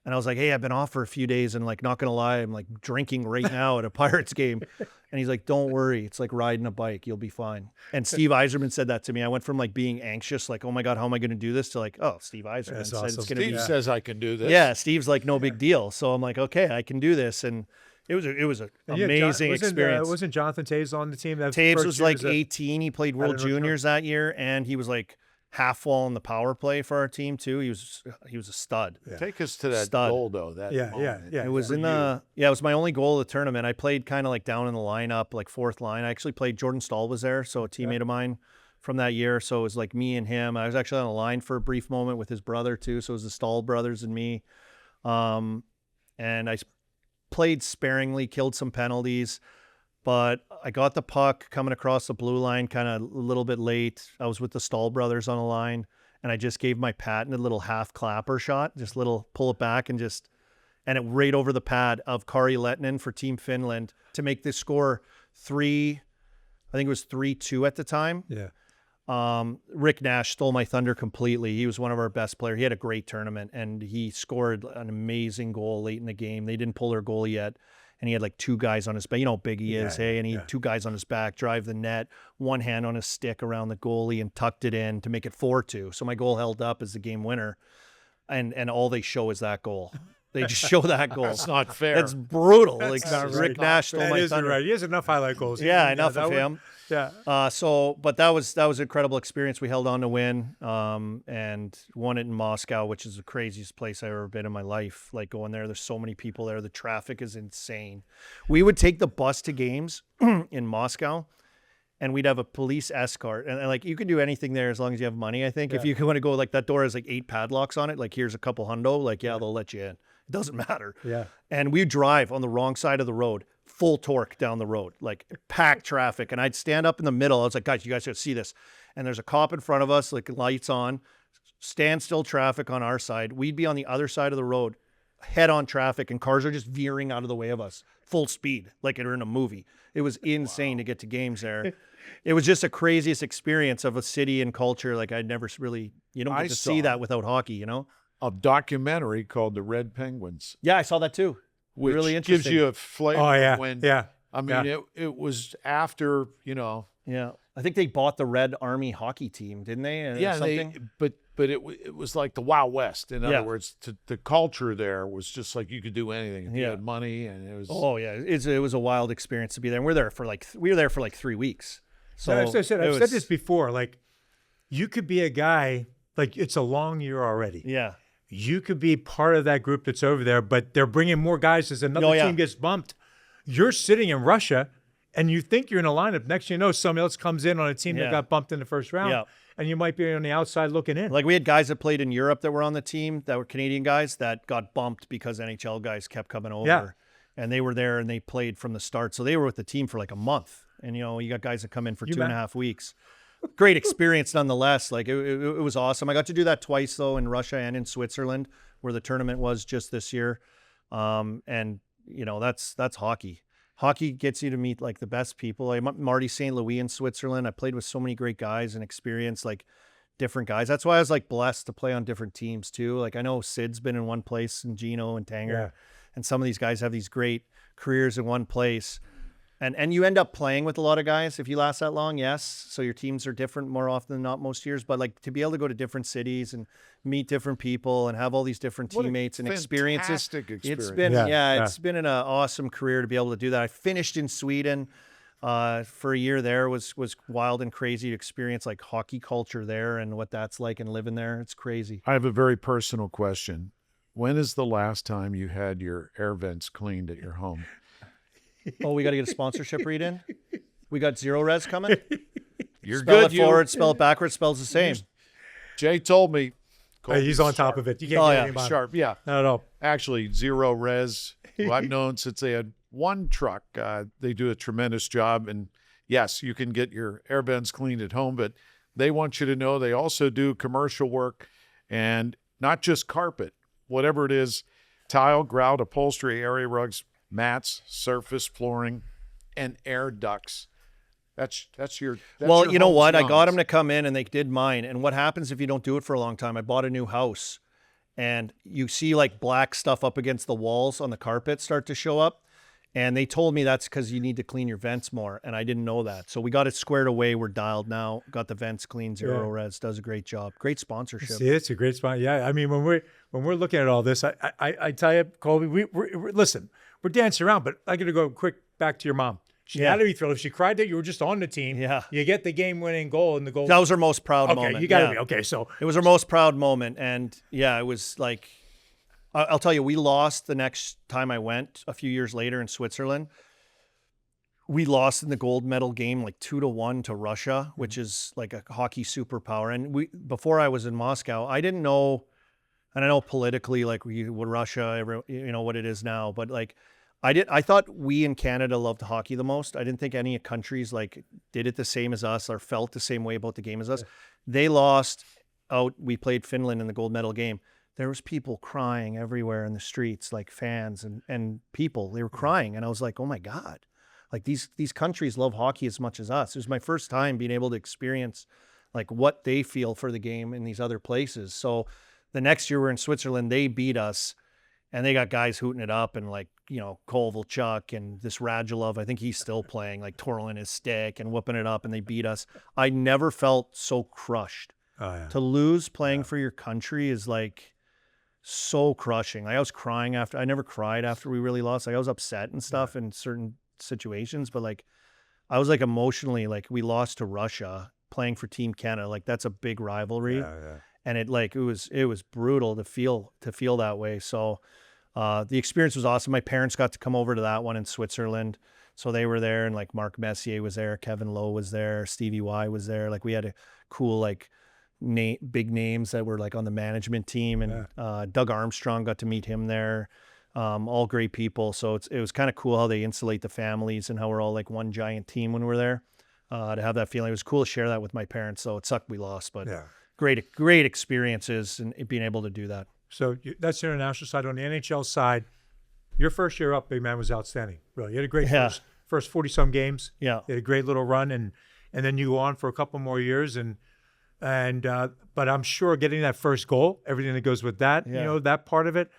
And I was like, hey, I've been off for a few days, and like, not going to lie, I'm like drinking right now at a Pirates game. And he's like, don't worry. It's like riding a bike. You'll be fine. And Steve Yzerman said that to me. I went from like being anxious, like, oh my God, how am I going to do this? To like, oh, Steve Yzerman said it's going to be. Steve says I can do this. Yeah. Steve's like, no big deal. So I'm like, okay, I can do this. And it was an amazing experience. Wasn't Jonathan Toews on the team? Toews was like 18. He played World Juniors that year, and he was like half wall in the power play for our team too. He was a stud. Yeah. Take us to that goal though. It was it was my only goal of the tournament. I played kind of like down in the lineup, like fourth line. I actually played. Jordan Stahl was there, so a teammate of mine from that year. So it was like me and him. I was actually on the line for a brief moment with his brother too. So it was the Stahl brothers and me. And I played sparingly, killed some penalties. But I got the puck coming across the blue line kind of a little bit late. I was with the Stahl brothers on the line, and I just gave my Patton a little half clapper shot, just little pull it back and it right over the pad of Kari Lehtinen for Team Finland to make the score 3-2 at the time. Yeah. Rick Nash stole my thunder completely. He was one of our best players. He had a great tournament, and he scored an amazing goal late in the game. They didn't pull their goal yet. And he had like 2 guys on his back. You know how big he is, hey? And he had 2 guys on his back, drive the net, one hand on his stick around the goalie, and tucked it in to make it 4-2. So my goal held up as the game winner. And all they show is that goal. They just show that goal. That's not fair. That's brutal. That's like not Rick right. Nash stole my thunder. Right. He has enough highlight goals. Yeah, enough of him. Yeah. But that was an incredible experience. We held on to win, and won it in Moscow, which is the craziest place I've ever been in my life. Like, going there, there's so many people there. The traffic is insane. We would take the bus to games in Moscow, and we'd have a police escort, and like you can do anything there as long as you have money. I think if you want to go, like, that door has like 8 padlocks on it. Like, here's a couple hundo. Like, they'll let you in. It doesn't matter. Yeah. And we drive on the wrong side of the road, full torque down the road, like packed traffic. And I'd stand up in the middle. I was like, guys, you guys should see this. And there's a cop in front of us, like lights on, standstill traffic on our side. We'd be on the other side of the road, head on traffic, and cars are just veering out of the way of us, full speed, like they're in a movie. It was insane to get to games there. It was just the craziest experience of a city and culture. Like, I'd never really, you don't get to see that without hockey, you know? A documentary called The Red Penguins. Yeah, I saw that too. Which really interesting. gives you a flavor. Oh, yeah. When, yeah. I mean, it was after, Yeah. I think they bought the Red Army hockey team, didn't they? Yeah, but it was like the Wild West. In other words, the culture there was just like you could do anything if you had money, and it was. Oh yeah, it was a wild experience to be there. And we were there for like 3 weeks. So I've said this before. Like, you could be a guy, like, it's a long year already. Yeah. You could be part of that group that's over there, but they're bringing more guys as another team gets bumped. You're sitting in Russia, and you think you're in a lineup. Next thing you know, somebody else comes in on a team that got bumped in the first round, and you might be on the outside looking in. Like, we had guys that played in Europe that were on the team that were Canadian guys that got bumped because NHL guys kept coming over. Yeah. And they were there and they played from the start. So they were with the team for like a month. And, you got guys that come in for 2.5 weeks. Great experience nonetheless. Like, it was awesome. I got to do that twice, though, in Russia and in Switzerland, where the tournament was just this year. And, that's hockey. Hockey gets you to meet like the best people. I'm Marty St. Louis in Switzerland. I played with so many great guys and experienced like different guys. That's why I was like blessed to play on different teams too. Like, I know Sid's been in one place, and Gino and Tanger, and some of these guys have these great careers in one place. And you end up playing with a lot of guys if you last that long, yes. So your teams are different more often than not most years. But like, to be able to go to different cities and meet different people and have all these different teammates and experiences. It's been it's been an awesome career to be able to do that. I finished in Sweden for a year there. Was wild and crazy to experience like hockey culture there and what that's like and living there. It's crazy. I have a very personal question. When is the last time you had your air vents cleaned at your home? Oh, we got to get a sponsorship read in. We got Zero Res coming. You're spell good. It forward, spell it backwards, spells the same. Jay told me. He's on top of it. You can't get anybody. Sharp. Yeah. No. Actually, Zero Res, who I've known since they had one truck. They do a tremendous job. And yes, you can get your air vents cleaned at home, but they want you to know they also do commercial work, and not just carpet, whatever it is, tile, grout, upholstery, area rugs, mats, surface flooring, and air ducts. That's your well, your you know what? home's I got yours. them to come in and they did mine. And what happens if you don't do it for a long time? I bought a new house and you see like black stuff up against the walls on the carpet start to show up. And they told me that's because you need to clean your vents more. And I didn't know that. So we got it squared away. We're dialed now. Got the vents clean. Zero Res does a great job. Great sponsorship. See, it's a great spot. Yeah. I mean, when we're looking at all this, I tell you, Colby, we're listen, we're dancing around, but I got to go quick back to your mom. She had to be thrilled. If she cried that you were just on the team, you get the game-winning goal, and the goal. That was her most proud moment. Okay, you got to be. Okay, so. It was her most proud moment. And, it was like, I'll tell you, we lost the next time I went a few years later in Switzerland. We lost in the gold medal game like 2-1 to Russia, which is like a hockey superpower. And before I was in Moscow, I didn't know, and I know politically, like with Russia, what it is now, but like I thought we in Canada loved hockey the most. I didn't think any countries like did it the same as us or felt the same way about the game as us. They lost out. We played Finland in the gold medal game. There was people crying everywhere in the streets, like fans and people. They were crying, and I was like, oh my God. Like these countries love hockey as much as us. It was my first time being able to experience like what they feel for the game in these other places. So the next year we're in Switzerland, they beat us and they got guys hooting it up and like, Kovalchuk and this Radulov, I think he's still playing, like twirling his stick and whooping it up, and they beat us. I never felt so crushed. Oh, yeah. To lose playing for your country is like so crushing. Like, I was crying after. I never cried after we really lost. Like, I was upset and stuff in certain situations, but like I was like emotionally, like we lost to Russia playing for Team Canada. Like that's a big rivalry, and it was brutal to feel that way. So the experience was awesome. My parents got to come over to that one in Switzerland, So they were there, and like Mark Messier was there, Kevin Lowe was there, Stevie Y was there. Like we had a cool like big names that were like on the management team, and Doug Armstrong, got to meet him there. All great people. So it was kind of cool how they insulate the families and how we're all like one giant team when we're there. To have that feeling, it was cool to share that with my parents. So it sucked we lost, but great experiences and being able to do that. So that's the international side. On the NHL side, your first year up, big man, was outstanding. Really, you had a great first 40-some games. Yeah, you had a great little run, and then you go on for a couple more years, but I'm sure getting that first goal, everything that goes with that, that part of it.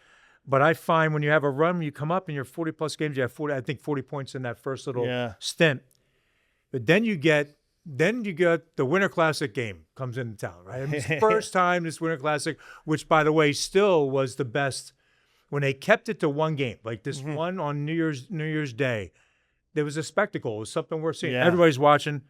But I find when you have a run, you come up in your 40-plus games, you have 40 points in that first little stint. But then you get the Winter Classic game comes into town, right? I mean, it's the first time this Winter Classic, which, by the way, still was the best when they kept it to one game, like this one on New Year's Day. There was a spectacle. It was something worth seeing. Yeah. Everybody's watching.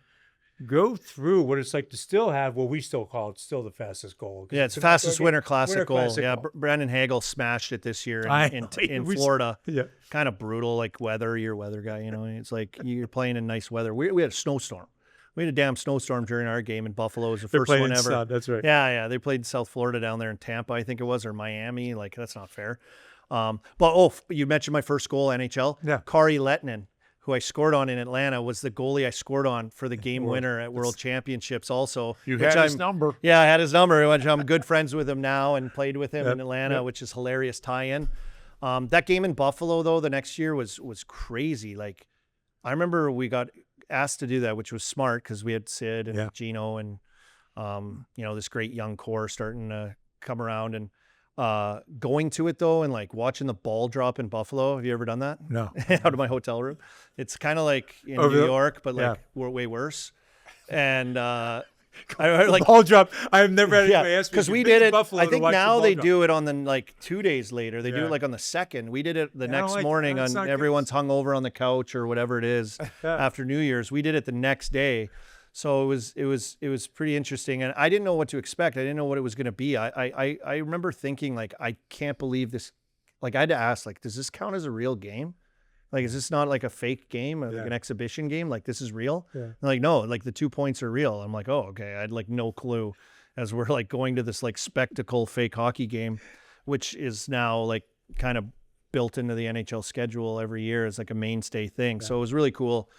Go through what it's like to still have what we still call it still the fastest goal. Yeah, it's the fastest Winter Classic goal. Yeah, Brandon Hagel smashed it this year in Florida. Yeah, kind of brutal, like weather. You're a weather guy, It's like you're playing in nice weather. We had a snowstorm. We had a damn snowstorm during our game in Buffalo. It was the first one ever. That's right. Yeah. They played in South Florida down there in Tampa, I think it was, or Miami. Like, that's not fair. But you mentioned my first goal, NHL. Yeah. Kari Lehtinen, who I scored on in Atlanta, was the goalie I scored on for the game winner at World Championships also. You had his number. Yeah, I had his number, which I'm good friends with him now and played with him in Atlanta, which is hilarious tie-in. That game in Buffalo, though, the next year was crazy. Like, I remember we got asked to do that, which was smart because we had Sid and Gino and, this great young core starting to come around. And going to it, though, and like watching the ball drop in Buffalo. Have you ever done that? No. Out of my hotel room. It's kind of like in New York, but like we're way worse. And I like ball drop. I've never had anybody ask me. Because we did it. I think now they do it on the like 2 days later. They do it like on the 2nd. We did it the next morning on everyone's hungover on the couch or whatever it is after New Year's. We did it the next day. So it was pretty interesting, and I didn't know what to expect. I didn't know what it was going to be. I remember thinking like, I can't believe this. Like, I had to ask, like, does this count as a real game? Like, is this not like a fake game, like an exhibition game? Like, this is real? Yeah. Like, no, like the 2 points are real. I'm like, oh, okay. I had like no clue as we're like going to this like spectacle fake hockey game, which is now like kind of built into the NHL schedule every year as like a mainstay thing. Yeah. So it was really cool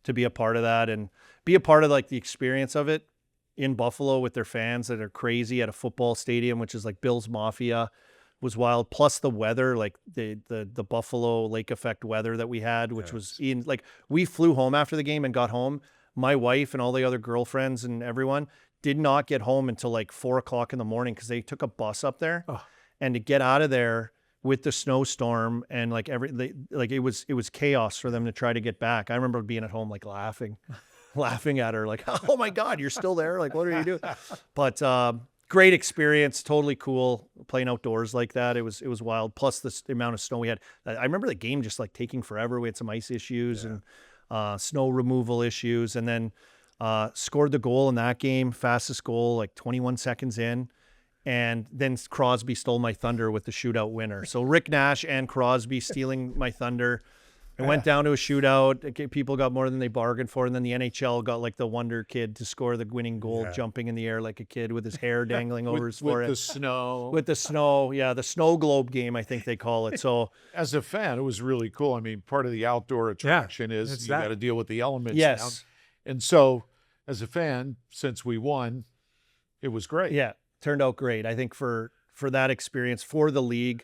to be a part of that and be a part of like the experience of it in Buffalo with their fans that are crazy at a football stadium, which is like Bill's Mafia. Was wild, plus the weather, like the Buffalo lake effect weather that we had, which was in like, we flew home after the game and got home. My wife and all the other girlfriends and everyone did not get home until like 4:00 in the morning because they took a bus up there, and to get out of there with the snowstorm and like it was chaos for them to try to get back. I remember being at home like laughing at her, like, oh my God, you're still there? Like, what are you doing? But great experience, totally cool playing outdoors like that. It was wild. Plus the amount of snow we had. I remember the game just like taking forever. We had some ice issues and snow removal issues, and then scored the goal in that game, fastest goal, like 21 seconds in. And then Crosby stole my thunder with the shootout winner. So Rick Nash and Crosby stealing my thunder. It went down to a shootout. People got more than they bargained for. And then the NHL got like the wonder kid to score the winning goal, jumping in the air like a kid with his hair dangling over his forehead. With the snow. With the snow. Yeah, the snow globe game, I think they call it. So as a fan, it was really cool. I mean, part of the outdoor attraction is you got to deal with the elements. Yes. Now. And so as a fan, since we won, it was great. Yeah, turned out great. I think for that experience, for the league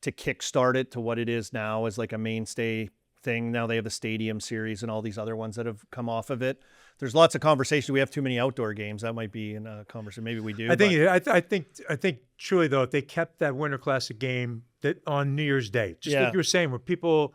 to kickstart it to what it is now as like a mainstay thing. Now they have the stadium series and all these other ones that have come off of it. There's lots of conversation. We have too many outdoor games. That might be in a conversation. Maybe we do. I think truly though, if they kept that Winter Classic game that on New Year's Day, just like you were saying, where people,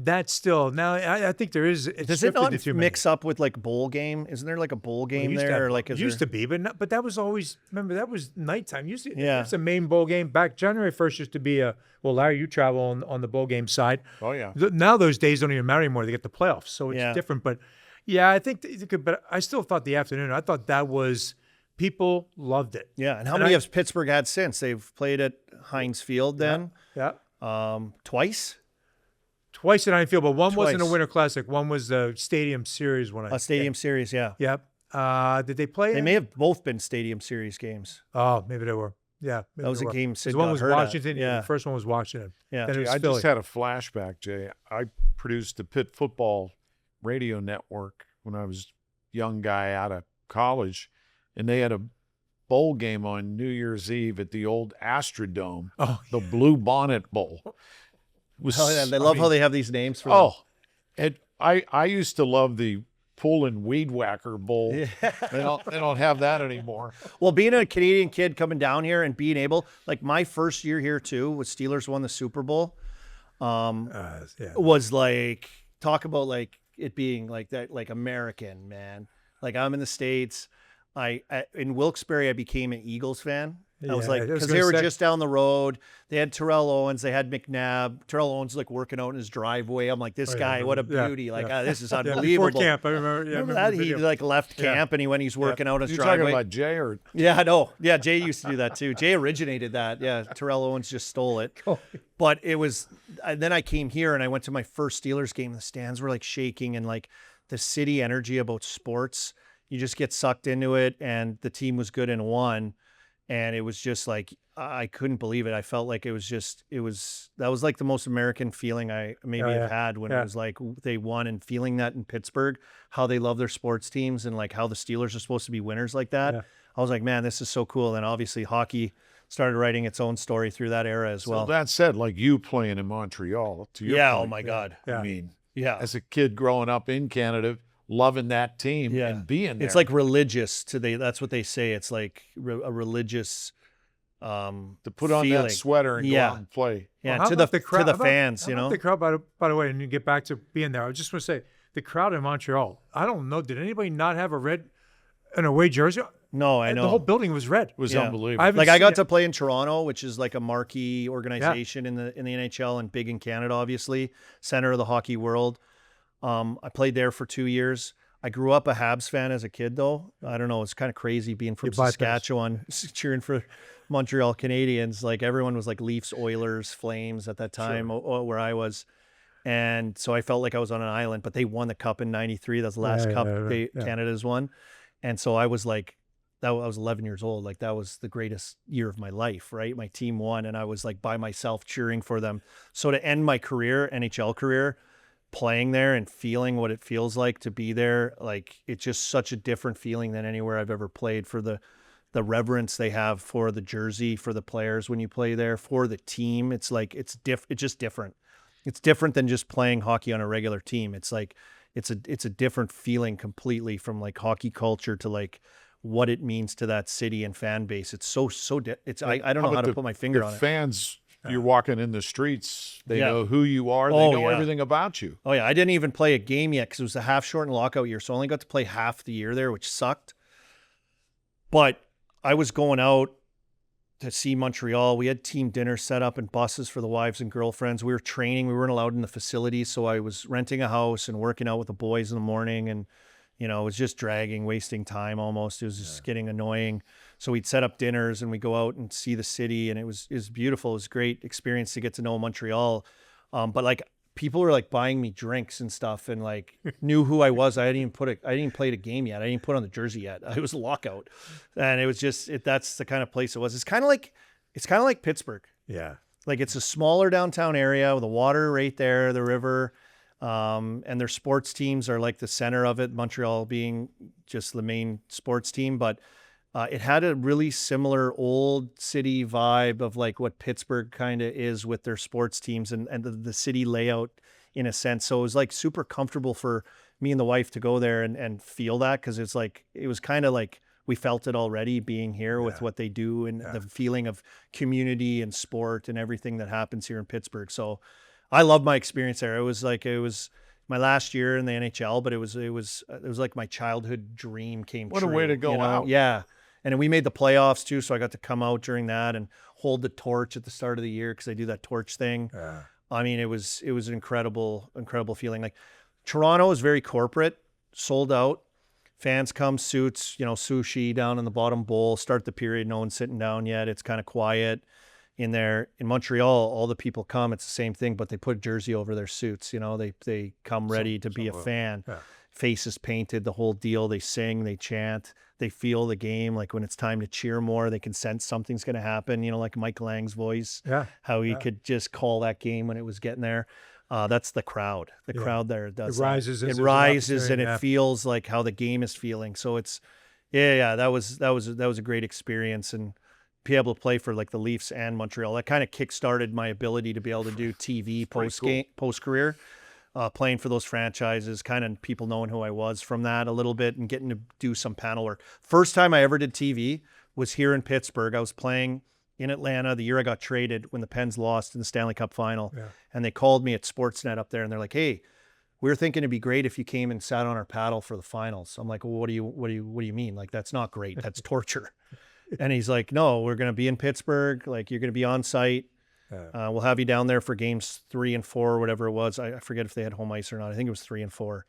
that's still now. I think there is. Does it not mix up with like bowl game? Isn't there like a bowl game there? Or like used to be, but that was always. Remember that was nighttime. It's a main bowl game. Back January 1st used to be a. Well, Larry, you travel on the bowl game side. Oh yeah. Now those days don't even matter anymore. They get the playoffs, so it's different. But yeah, I think it could. But I still thought the afternoon. I thought that was. People loved it. Yeah, and how many has Pittsburgh had since? They've played at Heinz Field then. Yeah. Twice. Twice at Field, but one wasn't a Twice. Winter Classic. One was the Stadium Series one. A Stadium Series, yeah. Yep. Did they play? They may have both been Stadium Series games. Oh, maybe they were. Yeah, maybe That was they a were. game Sid One got was hurt at. Washington. Yeah. The first one was Washington. Yeah. Then it was I Philly. just had a flashback, Jay. I produced the Pitt Football Radio Network when I was a young guy out of college, and they had a bowl game on New Year's Eve at the old Astrodome, the Blue Bonnet Bowl. Oh, yeah. They love how they have these names for them. I used to love the Pool and Weed Whacker Bowl. Yeah. They don't have that anymore. Well, being a Canadian kid coming down here and being able, like my first year here too, was Steelers won the Super Bowl. Was like, talk about like it being like that, like American, man. Like I'm in the States. In Wilkes-Barre, I became an Eagles fan. I was like, because they were just down the road. They had Terrell Owens. They had McNabb. Terrell Owens like working out in his driveway. I'm like, this guy, what a beauty! Like, this is unbelievable. Before camp, I remember. Remember that he like left camp and he went. He's working out his You're driveway. talking about Jay or? Yeah, I know. Yeah, Jay used to do that too. Jay originated that. Yeah, Terrell Owens just stole it. But it was. Then I came here and I went to my first Steelers game. The stands were like shaking and like the city energy about sports. You just get sucked into it, and the team was good and won. And it was just like, I couldn't believe it. I felt like that was like the most American feeling I maybe have had when it was like they won, and feeling that in Pittsburgh, how they love their sports teams and like how the Steelers are supposed to be winners like that. Yeah. I was like, man, this is so cool. And obviously hockey started writing its own story through that era as well. So that said, like you playing in Montreal, to your point, oh my God. I mean, as a kid growing up in Canada, loving that team and being there. It's like religious that's what they say. It's like a religious to put on feeling. that sweater and go out and play. Yeah, well, to the fans, you know. The crowd, by the way, and you get back to being there. I just want to say, the crowd in Montreal, I don't know, did anybody not have an away jersey? No, I know. The whole building was red. It was unbelievable. I got to play in Toronto, which is like a marquee organization in the NHL and big in Canada, obviously, center of the hockey world. I played there for 2 years. I grew up a Habs fan as a kid, though. I don't know. It's kind of crazy being from Saskatchewan, cheering for Montreal Canadiens. Like everyone was like Leafs, Oilers, Flames at that time where I was. And so I felt like I was on an island, but they won the cup in 93. That's the last cup Canada's won. And so I was like, I was 11 years old. Like that was the greatest year of my life, right? My team won and I was like by myself cheering for them. So to end my career, NHL career, playing there and feeling what it feels like to be there, like it's just such a different feeling than anywhere I've ever played, for the reverence they have for the jersey, for the players when you play there, for the team. It's like it's just different. It's different than just playing hockey on a regular team. It's like it's a different feeling completely from like hockey culture to like what it means to that city and fan base. It's I don't know how to put my finger on it. Fans, you're walking in the streets, they know who you are, they know everything about you. Oh yeah, I didn't even play a game yet because it was a half shortened lockout year, so I only got to play half the year there, which sucked. But I was going out to see Montreal. We had team dinners set up and buses for the wives and girlfriends. We were training. We weren't allowed in the facilities, so I was renting a house and working out with the boys in the morning, and it was just dragging, wasting time almost. It was just getting annoying. So we'd set up dinners and we'd go out and see the city, and it was beautiful. It was a great experience to get to know Montreal. But like people were like buying me drinks and stuff, and like knew who I was. I hadn't even played a game yet. I didn't put on the jersey yet. It was a lockout, and it was just that's the kind of place it was. It's kind of like Pittsburgh. Yeah, like it's a smaller downtown area with the water right there, the river. And their sports teams are like the center of it, Montreal being just the main sports team. But it had a really similar old city vibe of like what Pittsburgh kind of is with their sports teams and the city layout in a sense. So it was like super comfortable for me and the wife to go there and feel that, because it's like, it was kind of like we felt it already being here with what they do and the feeling of community and sport and everything that happens here in Pittsburgh. So I love my experience there. It was my last year in the NHL, but it was like my childhood dream came true. What a way to go out. Yeah. And we made the playoffs too, so I got to come out during that and hold the torch at the start of the year, because I do that torch thing. Yeah. I mean, it was an incredible feeling. Like Toronto is very corporate, sold out. Fans come, suits, sushi down in the bottom bowl, start the period, no one's sitting down yet. It's kind of quiet. in Montreal, all the people come. It's the same thing, but they put a jersey over their suits. You know, they come ready to be a fan. Yeah. Faces painted, the whole deal. They sing, they chant, they feel the game. Like when it's time to cheer more, they can sense something's going to happen. You know, like Mike Lang's voice, how he could just call that game when it was getting there. That's the crowd. The crowd there does. It rises. It rises, and it feels like how the game is feeling. So it's, that was a great experience, and be able to play for like the Leafs and Montreal. That kind of kickstarted my ability to be able to do TV post career, playing for those franchises. Kind of people knowing who I was from that a little bit, and getting to do some panel work. First time I ever did TV was here in Pittsburgh. I was playing in Atlanta the year I got traded when the Pens lost in the Stanley Cup final, and they called me at Sportsnet up there, and they're like, "Hey, we were thinking it'd be great if you came and sat on our paddle for the finals." I'm like, "Well, what do you mean? Like, that's not great. That's torture." And he's like, "No, we're going to be in Pittsburgh. Like, you're going to be on site. We'll have you down there for games 3 and 4, or whatever it was. I forget if they had home ice or not. I think it was 3 and 4.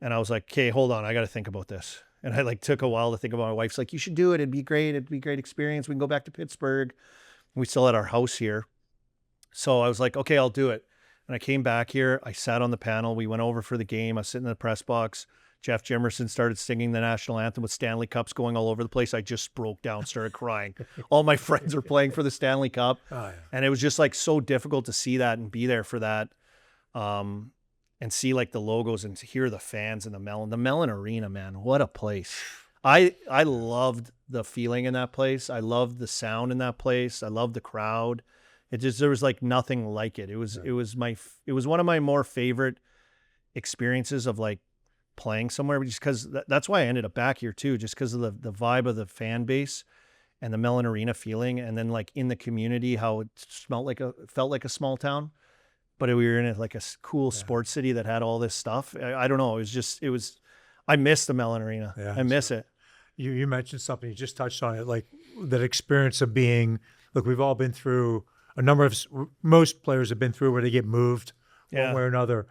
And I was like, "Okay, hold on. I got to think about this." And I like took a while to think about it. My wife's like, "You should do it. It'd be great. It'd be a great experience. We can go back to Pittsburgh." We still had our house here. So I was like, "Okay, I'll do it." And I came back here. I sat on the panel. We went over for the game. I was sitting in the press box. Jeff Jimerson started singing the national anthem with Stanley Cups going all over the place. I just broke down, started crying. All my friends were playing for the Stanley Cup. And it was just like so difficult to see that and be there for that. And see like the logos and to hear the fans in the Mellon Arena, man, what a place. I loved the feeling in that place. I loved the sound in that place. I loved the crowd. There was like nothing like it. It was one of my more favorite experiences of like playing somewhere, just because that's why I ended up back here too, just because of the vibe of the fan base and the Mellon Arena feeling, and then like in the community, how it felt like a small town, but we were in like a cool sports city that had all this stuff. I don't know. I miss the Mellon Arena. Yeah, I miss it. You mentioned something, you just touched on it, like that experience of being, look, we've all been through most players have been through where they get moved one way or another.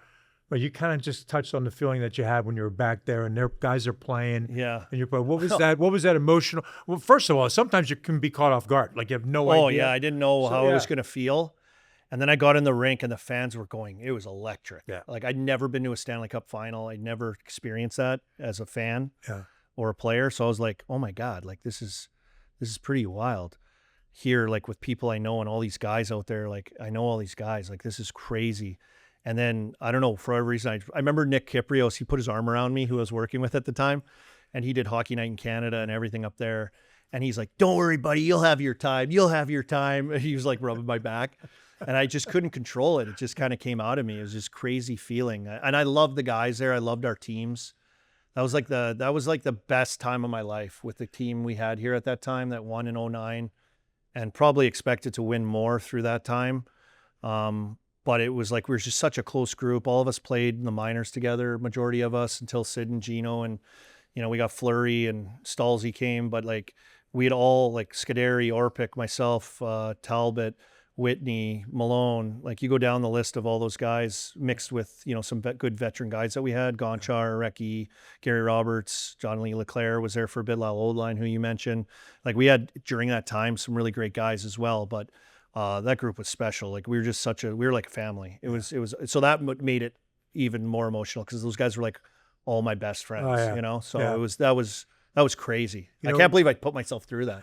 But you kind of just touched on the feeling that you had when you were back there and their guys are playing. Yeah. And you're playing. What was that? What was that emotional? Well, first of all, sometimes you can be caught off guard. Like you have no idea. Oh, yeah. I didn't know how I was going to feel. And then I got in the rink and the fans were going. It was electric. Yeah. Like I'd never been to a Stanley Cup final. I'd never experienced that as a fan or a player. So I was like, oh my God, like this is pretty wild. Here, like with people I know and all these guys out there, like I know all these guys, like this is crazy. And then, I don't know, for whatever reason, I remember Nick Kyprios, he put his arm around me, who I was working with at the time, and he did Hockey Night in Canada and everything up there. And he's like, "Don't worry, buddy, you'll have your time. You'll have your time." He was like rubbing my back. And I just couldn't control it. It just kind of came out of me. It was this crazy feeling. And I loved the guys there. I loved our teams. That was like the best time of my life with the team we had here at that time that won in 2009, and probably expected to win more through that time. But it was like we were just such a close group. All of us played in the minors together, majority of us, until Sid and Gino. And, you know, we got Fleury and Stalzy came. But, like, we had all, like, Scuderi, Orpik, myself, Talbot, Whitney, Malone. Like, you go down the list of all those guys mixed with, you know, some good veteran guys that we had. Gonchar, Recchi, Gary Roberts, John Lee Leclerc was there for a bit, Lyle Oldline, who you mentioned. Like, we had, during that time, some really great guys as well. But that group was special. Like we were like a family. It was so that made it even more emotional because those guys were like all my best friends, you know? So that was crazy. I can't believe I put myself through that.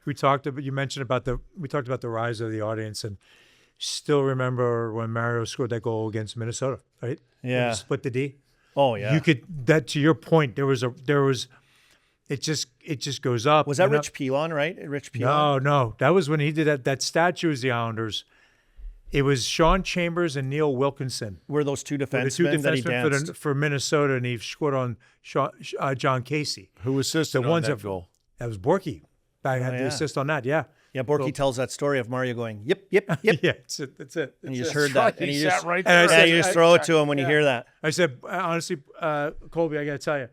We talked about the rise of the audience, and still remember when Mario scored that goal against Minnesota, right? Yeah. Split the D. Oh yeah. You could, that to your point, it just goes up. Was that Rich Pilon, right? Rich Pilon? No. That was when he did that statue as the Islanders. It was Sean Chambers and Neil Wilkinson. Were those two defensemen that he danced? For Minnesota, and he scored on John Casey. Who assisted on that goal? That was Borky. I had the assist on that, yeah. Yeah, Borky tells that story of Mario going, yep. Yeah, that's it. And you just heard that. And you just, right there. You just throw it to him when you hear that. I said, honestly, Colby, I got to tell you,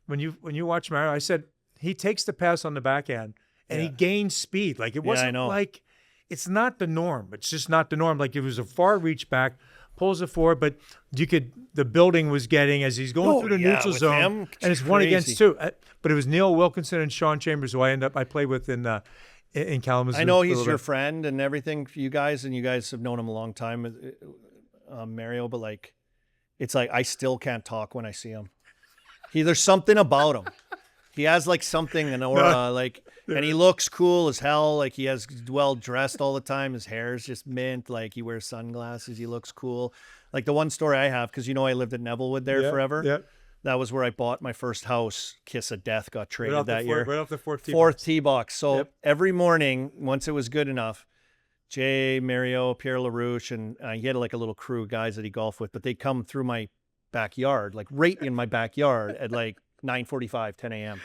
when you watch Mario, I said, he takes the pass on the backhand and he gains speed. Like it wasn't like, it's not the norm. It's just not the norm. Like it was a far reach back, pulls it forward, but the building was getting as he's going through the neutral zone, and it's 1 against 2. But it was Neil Wilkinson and Sean Chambers, who I played with in in Kalamazoo. I know for a he's little your bit. friend and everything for you guys, and you guys have known him a long time, Mario. But like, it's like I still can't talk when I see him. There's something about him. He has like something, an aura, like, and he looks cool as hell. Like he has well dressed all the time. His hair is just mint. Like he wears sunglasses. He looks cool. Like the one story I have, because I lived at Nevillewood there forever. Yeah. That was where I bought my first house. Kiss of Death got traded that year. Right off the fourth tee. Fourth tee box. So every morning, once it was good enough, Jay, Mario, Pierre LaRouche, and he had like a little crew of guys that he golfed with, but they'd come through my backyard, like right in my backyard at like 9:45, 10 a.m.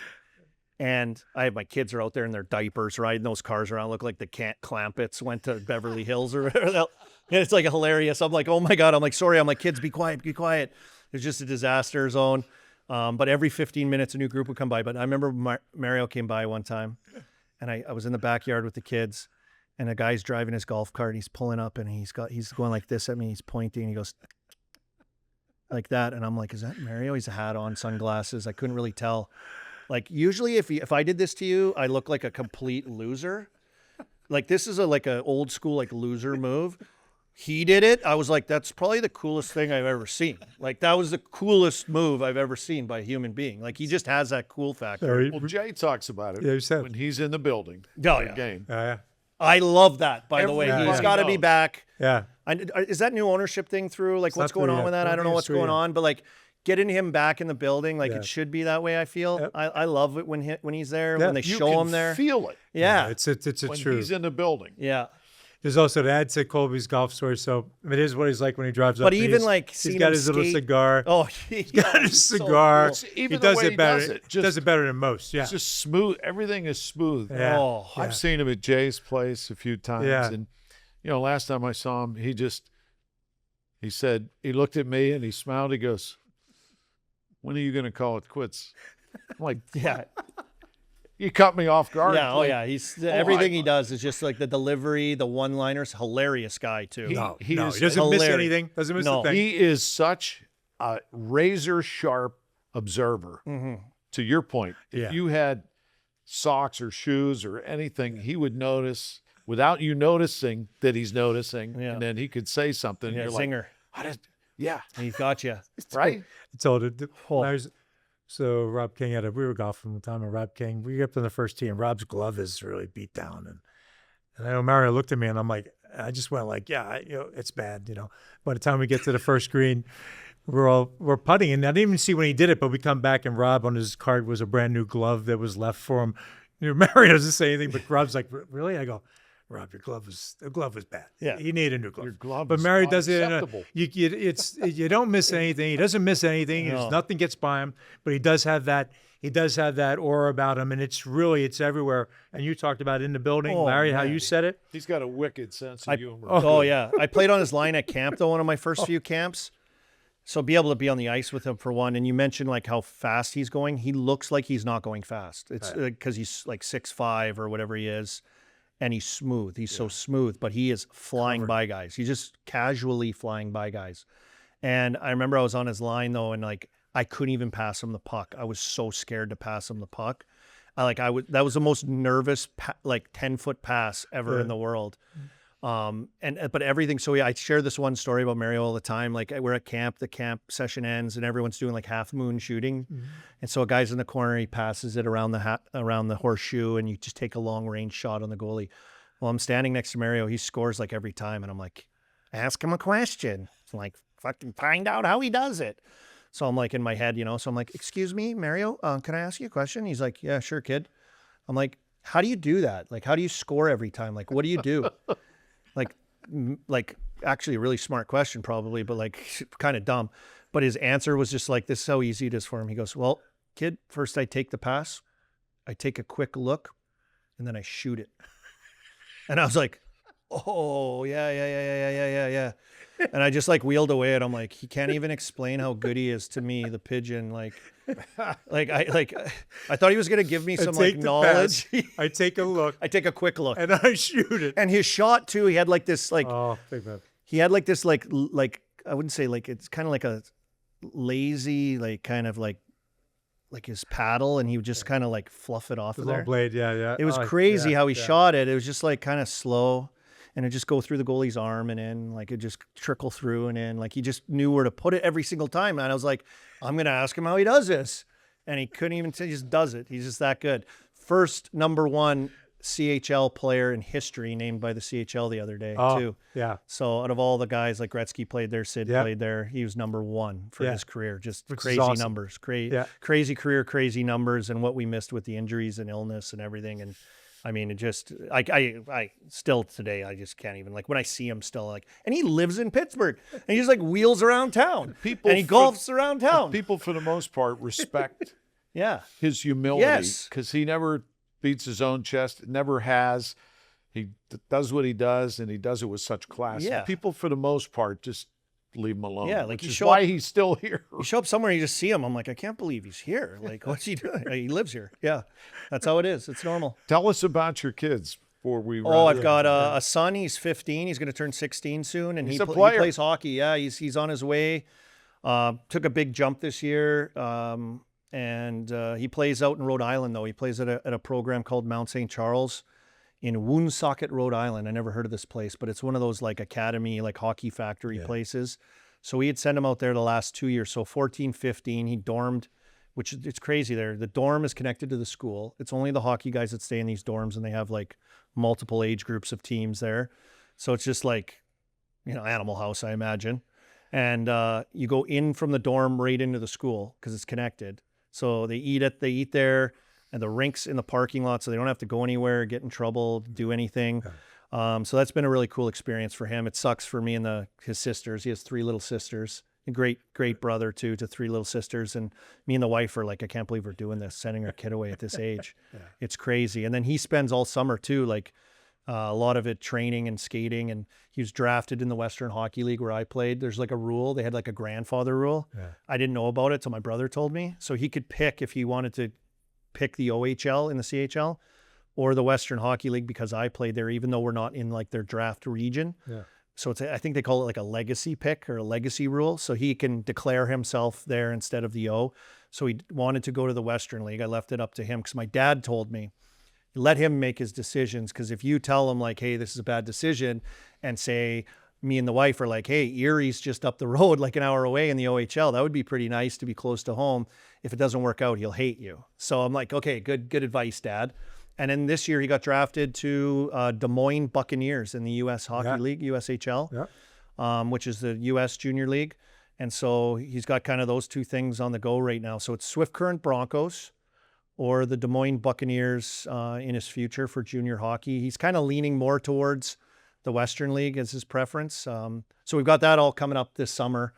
And I have my kids are out there in their diapers riding those cars around. Look like the Clampets went to Beverly Hills or whatever. And it's like hilarious. I'm like, oh my God. I'm like, sorry. I'm like, kids, be quiet, be quiet. It's just a disaster zone. But every 15 minutes, a new group would come by. But I remember Mario came by one time, and I was in the backyard with the kids, and a guy's driving his golf cart. And he's pulling up, and he's going like this at me. He's pointing. He goes like that, and I'm like, is that Mario? He's a hat on, sunglasses. I couldn't really tell. Like usually, if I did this to you, I look like a complete loser. Like this is like a old school like loser move. He did it. I was like, that's probably the coolest thing I've ever seen. Like that was the coolest move I've ever seen by a human being. Like he just has that cool factor. Well, Jay talks about it Yeah, he said. when he's in the building. Oh, for yeah. a game. Yeah. I love that, by the way. Everybody He's got to be knows. back. Yeah. Is that new ownership thing through? Like, It's what's not going through on yet. with that? Don't I don't know think what's it's through going yet. on, but like getting him back in the building, like Yeah. it should be that way. I feel. Yep. I love it when he's there, Yeah. when they You show can him there. feel it Yeah, It's a when true. he's in the building. yeah. There's also to add to Colby's golf story. So it is what he's like when he drives up. But and even he's- like he's seeing got him his little skate- cigar. Oh, He's got his cigar. It's even He the does way it he better. does it, He does it better than most. Yeah. It's just smooth. Everything is smooth. Yeah. Oh, Yeah. I've seen him at Jay's place a few times. Yeah. And, last time I saw him, he said, he looked at me and he smiled. He goes, when are you going to call it quits? I'm like, yeah, you cut me off guard. yeah. Oh, Like, yeah. He's everything he does is just like the delivery, the one-liners. Hilarious guy too. He No, is he doesn't miss hilarious. anything. Doesn't miss No. a thing. He is such a razor sharp observer. To your point, if Yeah. you had socks or shoes or anything, he would notice without you noticing that he's noticing, Yeah. and then he could say something. Yeah, You're zinger. like, how did? Yeah, He got you. right. I told it. Oh. So Rob King we were golfing one time, and Rob King, we got up on the first tee, and Rob's glove is really beat down, and I know Mario looked at me, and I'm like, I just went like, yeah, it's bad, By the time we get to the first green, we're putting, and I didn't even see when he did it, but we come back, and Rob on his card was a brand new glove that was left for him. Mario doesn't say anything, but Rob's like, really? I go, Rob, the glove was bad. Yeah. He needed a new glove. Your glove But is Mario does it. unacceptable. You don't miss anything. He doesn't miss anything. No. Nothing gets by him. But he does have that. He does have that aura about him, and it's everywhere. And you talked about it in the building, Oh, Larry, how man. you said it. He's got a wicked sense of humor. Oh yeah, I played on his line at camp though, one of my first few camps. So be able to be on the ice with him for one. And you mentioned like how fast he's going. He looks like he's not going fast. It's because he's like 6'5" or whatever he is, and he's smooth. He's so smooth, but he is flying by guys. He's just casually flying by guys. And I remember I was on his line though, and like I couldn't even pass him the puck. I was so scared to pass him the puck. That was the most nervous 10-foot pass ever in the world. But everything. So I share this one story about Mario all the time. Like we're at camp, the camp session ends, and everyone's doing like half moon shooting. And so a guy's in the corner, he passes it around the horseshoe, and you just take a long range shot on the goalie. Well, I'm standing next to Mario. He scores like every time, and I'm like, ask him a question. I'm like, fucking find out how he does it. So I'm like in my head, so I'm like, excuse me, Mario, can I ask you a question? He's like, yeah, sure, kid. I'm like, how do you do that? Like, how do you score every time? Like, what do you do? like actually a really smart question probably, but like kind of dumb. But his answer was just like, this is how easy it is for him. He goes, well, kid, first I take the pass, I take a quick look, and then I shoot it. And I was like, oh, yeah. And I just like wheeled away, and I'm like, he can't even explain how good he is to me, the pigeon. I thought he was gonna give me some like knowledge. I take a look, I take a quick look, and I shoot it. and his shot too. He had like this like Oh, big man. he had like this like I wouldn't say like, it's kind of like a lazy like kind of like his paddle, and he would just kind of like fluff it off The of long there. blade, yeah. It was crazy how he shot it. It was just like kind of slow, and it just go through the goalie's arm and in, like it just trickle through and in. Like he just knew where to put it every single time. And I was like, I'm gonna ask him how he does this, and he couldn't even say. He just does it. He's just that good. First #1 CHL player in history named by the CHL the other day too. Yeah. So out of all the guys, like Gretzky played there, Sid played there, he was #1 for his career. Just crazy awesome. numbers, crazy career, crazy numbers, and what we missed with the injuries and illness and everything. And I mean, it just, I still today, I just can't even, like when I see him still like, and he lives in Pittsburgh and he just like wheels around town and he golfs around town. People for the most part respect yeah, his humility Yes. because he never beats his own chest, never has. He does what he does, and he does it with such class. Yeah. People for the most part just leave him alone. Yeah, like which you is show why up- he's still here. you show up somewhere, you just see him. I'm like, I can't believe he's here. Like, what's he doing? He lives here. Yeah, that's how it is. It's normal. Tell us about your kids before we. Oh, I've got a son. He's 15. He's going to turn 16 soon, and He's he a player. plays hockey. Yeah, he's on his way. Took a big jump this year, and he plays out in Rhode Island. Though he plays at a program called Mount St. Charles in Woonsocket, Rhode Island. I never heard of this place, but it's one of those like academy, like hockey factory places. So we had sent him out there the last 2 years. So 14, 15, he dormed, which it's crazy there. The dorm is connected to the school. It's only the hockey guys that stay in these dorms, and they have like multiple age groups of teams there. So it's just like, Animal House, I imagine. And you go in from the dorm right into the school because it's connected. So they eat there, and the rink's in the parking lot, so they don't have to go anywhere, get in trouble, do anything. So that's been a really cool experience for him. It sucks for me and his sisters. He has 3 little sisters. A great brother too to 3 little sisters, and me and the wife are like, I can't believe we're doing this, sending our kid away at this age. It's crazy. And then he spends all summer too, like a lot of it training and skating. And he was drafted in the Western Hockey League where I played. There's like a rule. They had like a grandfather rule. I didn't know about it till my brother told me. So he could pick if he wanted to pick the OHL in the CHL or the Western Hockey League because I played there, even though we're not in like their draft region. So I think they call it like a legacy pick or a legacy rule. So he can declare himself there instead of the O. So he wanted to go to the Western League. I left it up to him because my dad told me, let him make his decisions. Because if you tell him like, hey, this is a bad decision, and say me and the wife are like, hey, Erie's just up the road, like an hour away in the OHL, that would be pretty nice to be close to home. If it doesn't work out, he'll hate you. So I'm like, okay, good advice, Dad. And then this year he got drafted to Des Moines Buccaneers in the U.S. Hockey League, USHL, which is the U.S. Junior League. And so he's got kind of those 2 things on the go right now. So it's Swift Current Broncos or the Des Moines Buccaneers in his future for junior hockey. He's kind of leaning more towards the Western League as his preference. So we've got that all coming up this summer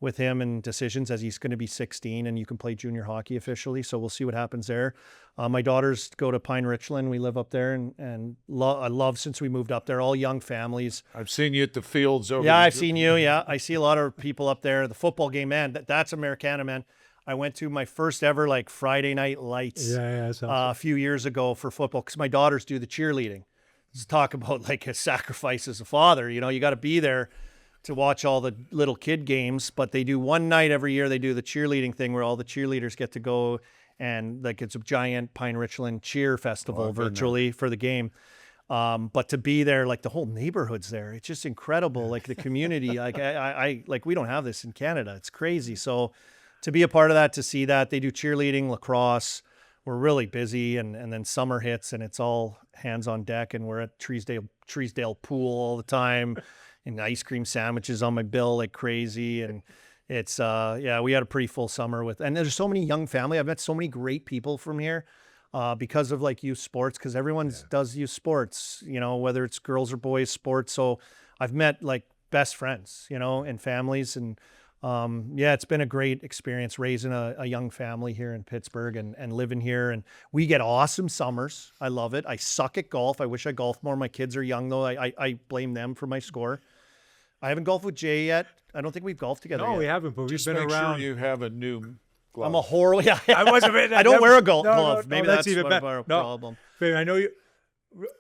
with him and decisions as he's going to be 16 and you can play junior hockey officially. So we'll see what happens there. My daughters go to Pine Richland. We live up there and I love since we moved up there, all young families. I've seen you at the fields over. Yeah, I've seen you. Yeah, I see a lot of people up there. The football game, man, that's Americana, man. I went to my first ever like Friday Night Lights a few years ago for football because my daughters do the cheerleading. Let's talk about like a sacrifice as a father. You got to be there to watch all the little kid games, but they do one night every year. They do the cheerleading thing where all the cheerleaders get to go and like it's a giant Pine Richland cheer festival virtually for the game. But to be there, like the whole neighborhood's there. It's just incredible. Like the community, like I like we don't have this in Canada. It's crazy. So to be a part of that, to see that they do cheerleading, lacrosse, we're really busy and then summer hits and it's all hands on deck and we're at Treesdale Pool all the time. And ice cream sandwiches on my bill like crazy. And it's, we had a pretty full summer and there's so many young family. I've met so many great people from here because of like youth sports, because everyone does youth sports, whether it's girls or boys sports. So I've met like best friends, and families. And it's been a great experience raising a young family here in Pittsburgh and living here. And we get awesome summers. I love it. I suck at golf. I wish I golfed more. My kids are young though. I blame them for my score. I haven't golfed with Jay yet. I don't think we've golfed together. No, yet. we haven't, but Just we've been make around. sure you have a new glove. I'm a horrible. Yeah, I wasn't. I don't wear a glove. No, Maybe that's even even our better. problem. Babe, I know you.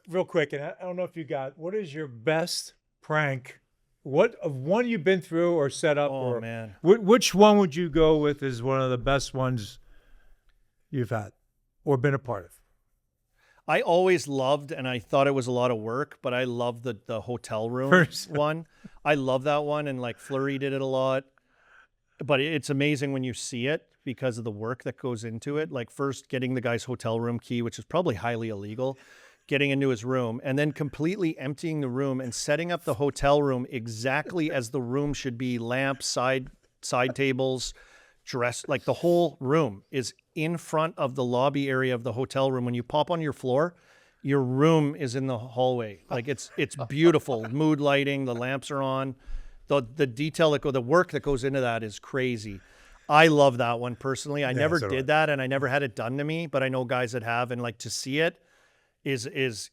Real quick, and I don't know if you got. What is your best prank? What of one you've been through or set up? Oh man, which one would you go with as one of the best ones you've had or been a part of? I always loved, and I thought it was a lot of work, but I loved the hotel room one. I love that one, and like Fleury did it a lot. But it's amazing when you see it because of the work that goes into it. Like first getting the guy's hotel room key, which is probably highly illegal, getting into his room, and then completely emptying the room and setting up the hotel room exactly as the room should be. Lamps, side tables, dress, like the whole room is in front of the lobby area of the hotel room. When you pop on your floor, your room is in the hallway. Like it's beautiful. Mood lighting, the lamps are on. The detail the work that goes into that is crazy. I love that one personally. I never did that, and I never had it done to me, but I know guys that have, and like to see it is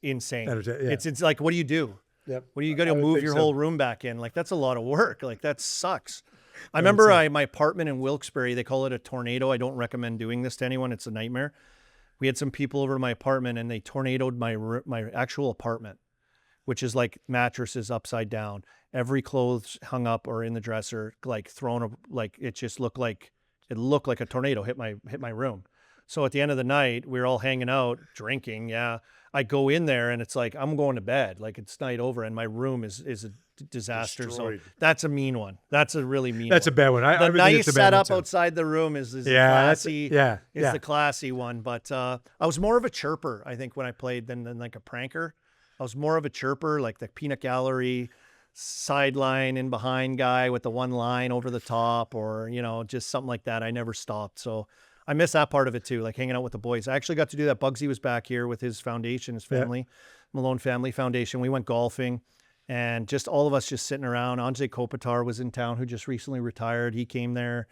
insane. It's like, what do you do? Yep. What do you got to move your whole room back in? Like that's a lot of work. Like that sucks. I remember my apartment in Wilkes-Barre, they call it a tornado. I don't recommend doing this to anyone. It's a nightmare. We had some people over to my apartment, and they tornadoed my actual apartment, which is like mattresses upside down, every clothes hung up or in the dresser, like thrown, like it just looked like a tornado hit my room. So at the end of the night, we were all hanging out, drinking. Yeah. I go in there and it's like, I'm going to bed. Like it's night over and my room is a disaster. Destroyed. So that's a mean one. That's a really mean one. That's a bad one. The nice setup outside the room is classy. The classy one. But I was more of a chirper, I think, when I played than like a pranker. I was more of a chirper, like the peanut gallery sideline in behind guy with the one line over the top, or, you know, just something like that. I never stopped. So I miss that part of it too, like hanging out with the boys. I actually got to do that. Bugsy was back here with his foundation, his family, Malone Family Foundation. We went golfing and just all of us just sitting around. Andrzej Kopitar was in town, who just recently retired. He came there.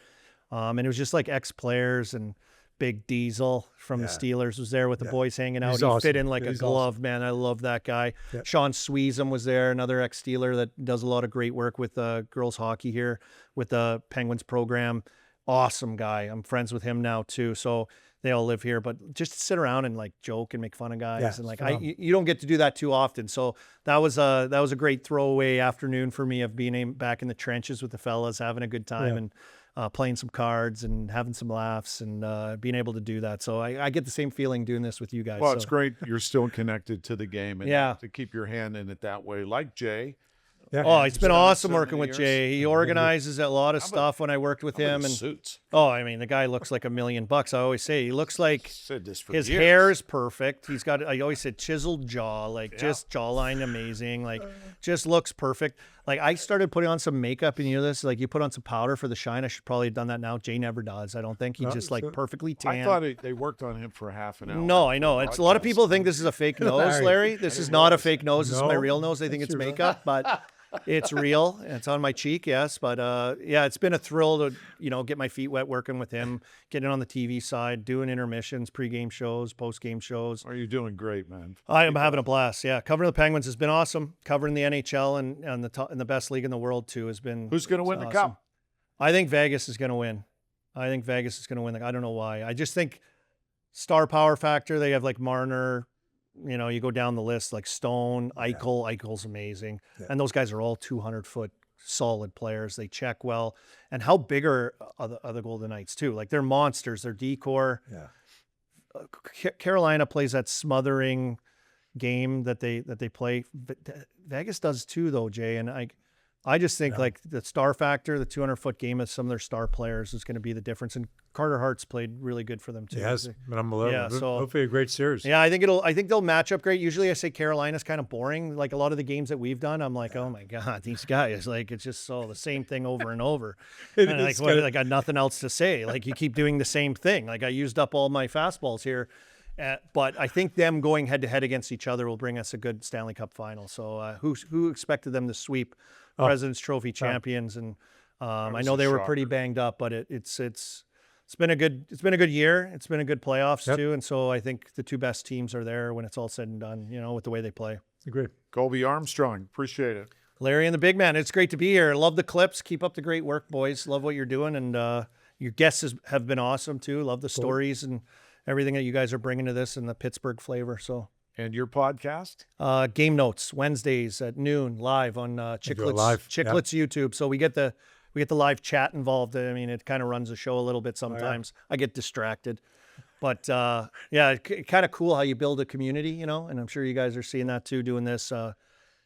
And it was just like ex-players, and Big Diesel from the Steelers was there with the boys hanging out. He fit in like a glove, awesome. Man. I love that guy. Yeah. Sean Sweezum was there, another ex-Steeler that does a lot of great work with girls hockey here with the Penguins program. Awesome guy. I'm friends with him now too. So they all live here, but just to sit around and like joke and make fun of guys. And like, you don't get to do that too often. So that was a great throwaway afternoon for me of being back in the trenches with the fellas, having a good time and playing some cards and having some laughs and being able to do that. So I get the same feeling doing this with you guys. Well, it's great. You're still connected to the game and to keep your hand in it that way, like Jay. Yeah. Oh, it's been awesome working with Jay. He organizes a lot of stuff when I worked with him. And suits. Oh, I mean, the guy looks like $1 million. I always say he looks like his years. hair is perfect. He's got, I always said, chiseled jaw, like just jawline amazing, like just looks perfect. Like I started putting on some makeup, and you know this, like you put on some powder for the shine. I should probably have done that now. Jay never does. I don't think he just like perfectly tan. I thought they worked on him for half an hour. No, I know. It's a lot of people think this is a fake nose, Larry. This is not a fake nose. This is my real nose. They think it's makeup, but it's real. It's on my cheek, yes. But it's been a thrill to, you know, get my feet wet working with him, getting on the TV side, doing intermissions, pregame shows, postgame shows. Are you doing great, man? I am having a blast. Yeah, covering the Penguins has been awesome. Covering the NHL and the best league in the world too has been. Who's going to win the cup? I think Vegas is going to win. I don't know why. I just think star power factor. They have like Marner. You know, you go down the list like Stone, Eichel. Eichel's amazing. Yeah. And those guys are all 200-foot solid players. They check well. And how big are the Golden Knights too? Like they're monsters. They're decor. Yeah. Carolina plays that smothering game that they play. Vegas does too, though, Jay. And I just think like the star factor, the 200-foot game of some of their star players is going to be the difference. And Carter Hart's played really good for them too. Yes, but unbelievable. Yeah, so hopefully a great series. Yeah, I think they'll match up great. Usually I say Carolina's kind of boring. Like a lot of the games that we've done, I'm like, oh my God, these guys, like it's just the same thing over and over. And I got nothing else to say. Like you keep doing the same thing. Like I used up all my fastballs here. But I think them going head to head against each other will bring us a good Stanley Cup final. So who expected them to sweep President's Trophy champions? And I know they were pretty banged up, but it's been a good year. It's been a good playoffs too. And so I think the two best teams are there when it's all said and done, you know, with the way they play. Agreed. Colby Armstrong, appreciate it. Larry and the big man, it's great to be here. Love the clips. Keep up the great work, boys. Love what you're doing. And your guests have been awesome too. Love the stories and everything that you guys are bringing to this and the Pittsburgh flavor. So. And your podcast? Game Notes, Wednesdays at noon, live on Chicklets YouTube. So we get the live chat involved. I mean, it kind of runs the show a little bit sometimes. I get distracted. But yeah, kind of cool how you build a community, you know, and I'm sure you guys are seeing that too, doing this.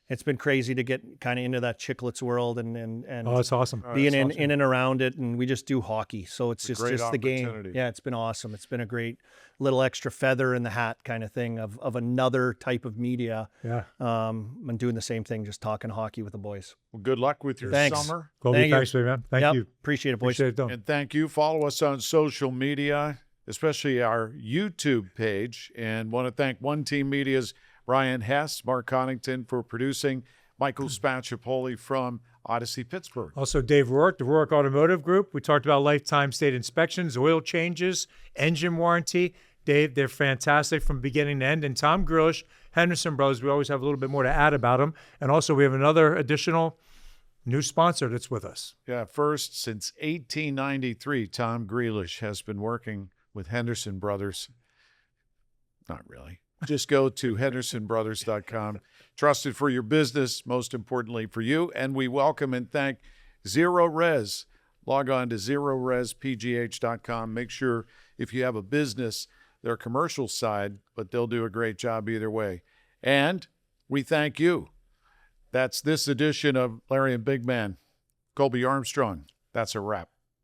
It's been crazy to get kind of into that Chicklets world and Oh, it's awesome. being in and around it. And we just do hockey. So it's just the game. opportunity. Yeah, it's been awesome. It's been a great little extra feather in the hat kind of thing of another type of media. Yeah. I'm doing the same thing, just talking hockey with the boys. Well, good luck with your Thanks. summer. Colby, Thank you. thanks, man. Thank you. Appreciate it, boys. Appreciate it, though. And thank you. Follow us on social media, especially our YouTube page. And want to thank One Team Media's Brian Hess, Mark Connington for producing, Michael Spacciapoli from Odyssey Pittsburgh. Also, Dave Rourke, the Rourke Automotive Group. We talked about lifetime state inspections, oil changes, engine warranty. Dave, they're fantastic from beginning to end. And Tom Grealish, Henderson Brothers, we always have a little bit more to add about them. And also, we have another additional new sponsor that's with us. Yeah, first since 1893, Tom Grealish has been working with Henderson Brothers. Not really. Just go to hendersonbrothers.com. Trusted for your business, most importantly for you. And we welcome and thank Zero Res. Log on to ZeroResPGH.com. Make sure if you have a business, their commercial side, but they'll do a great job either way. And we thank you. That's this edition of Larry and Big Man. Colby Armstrong. That's a wrap.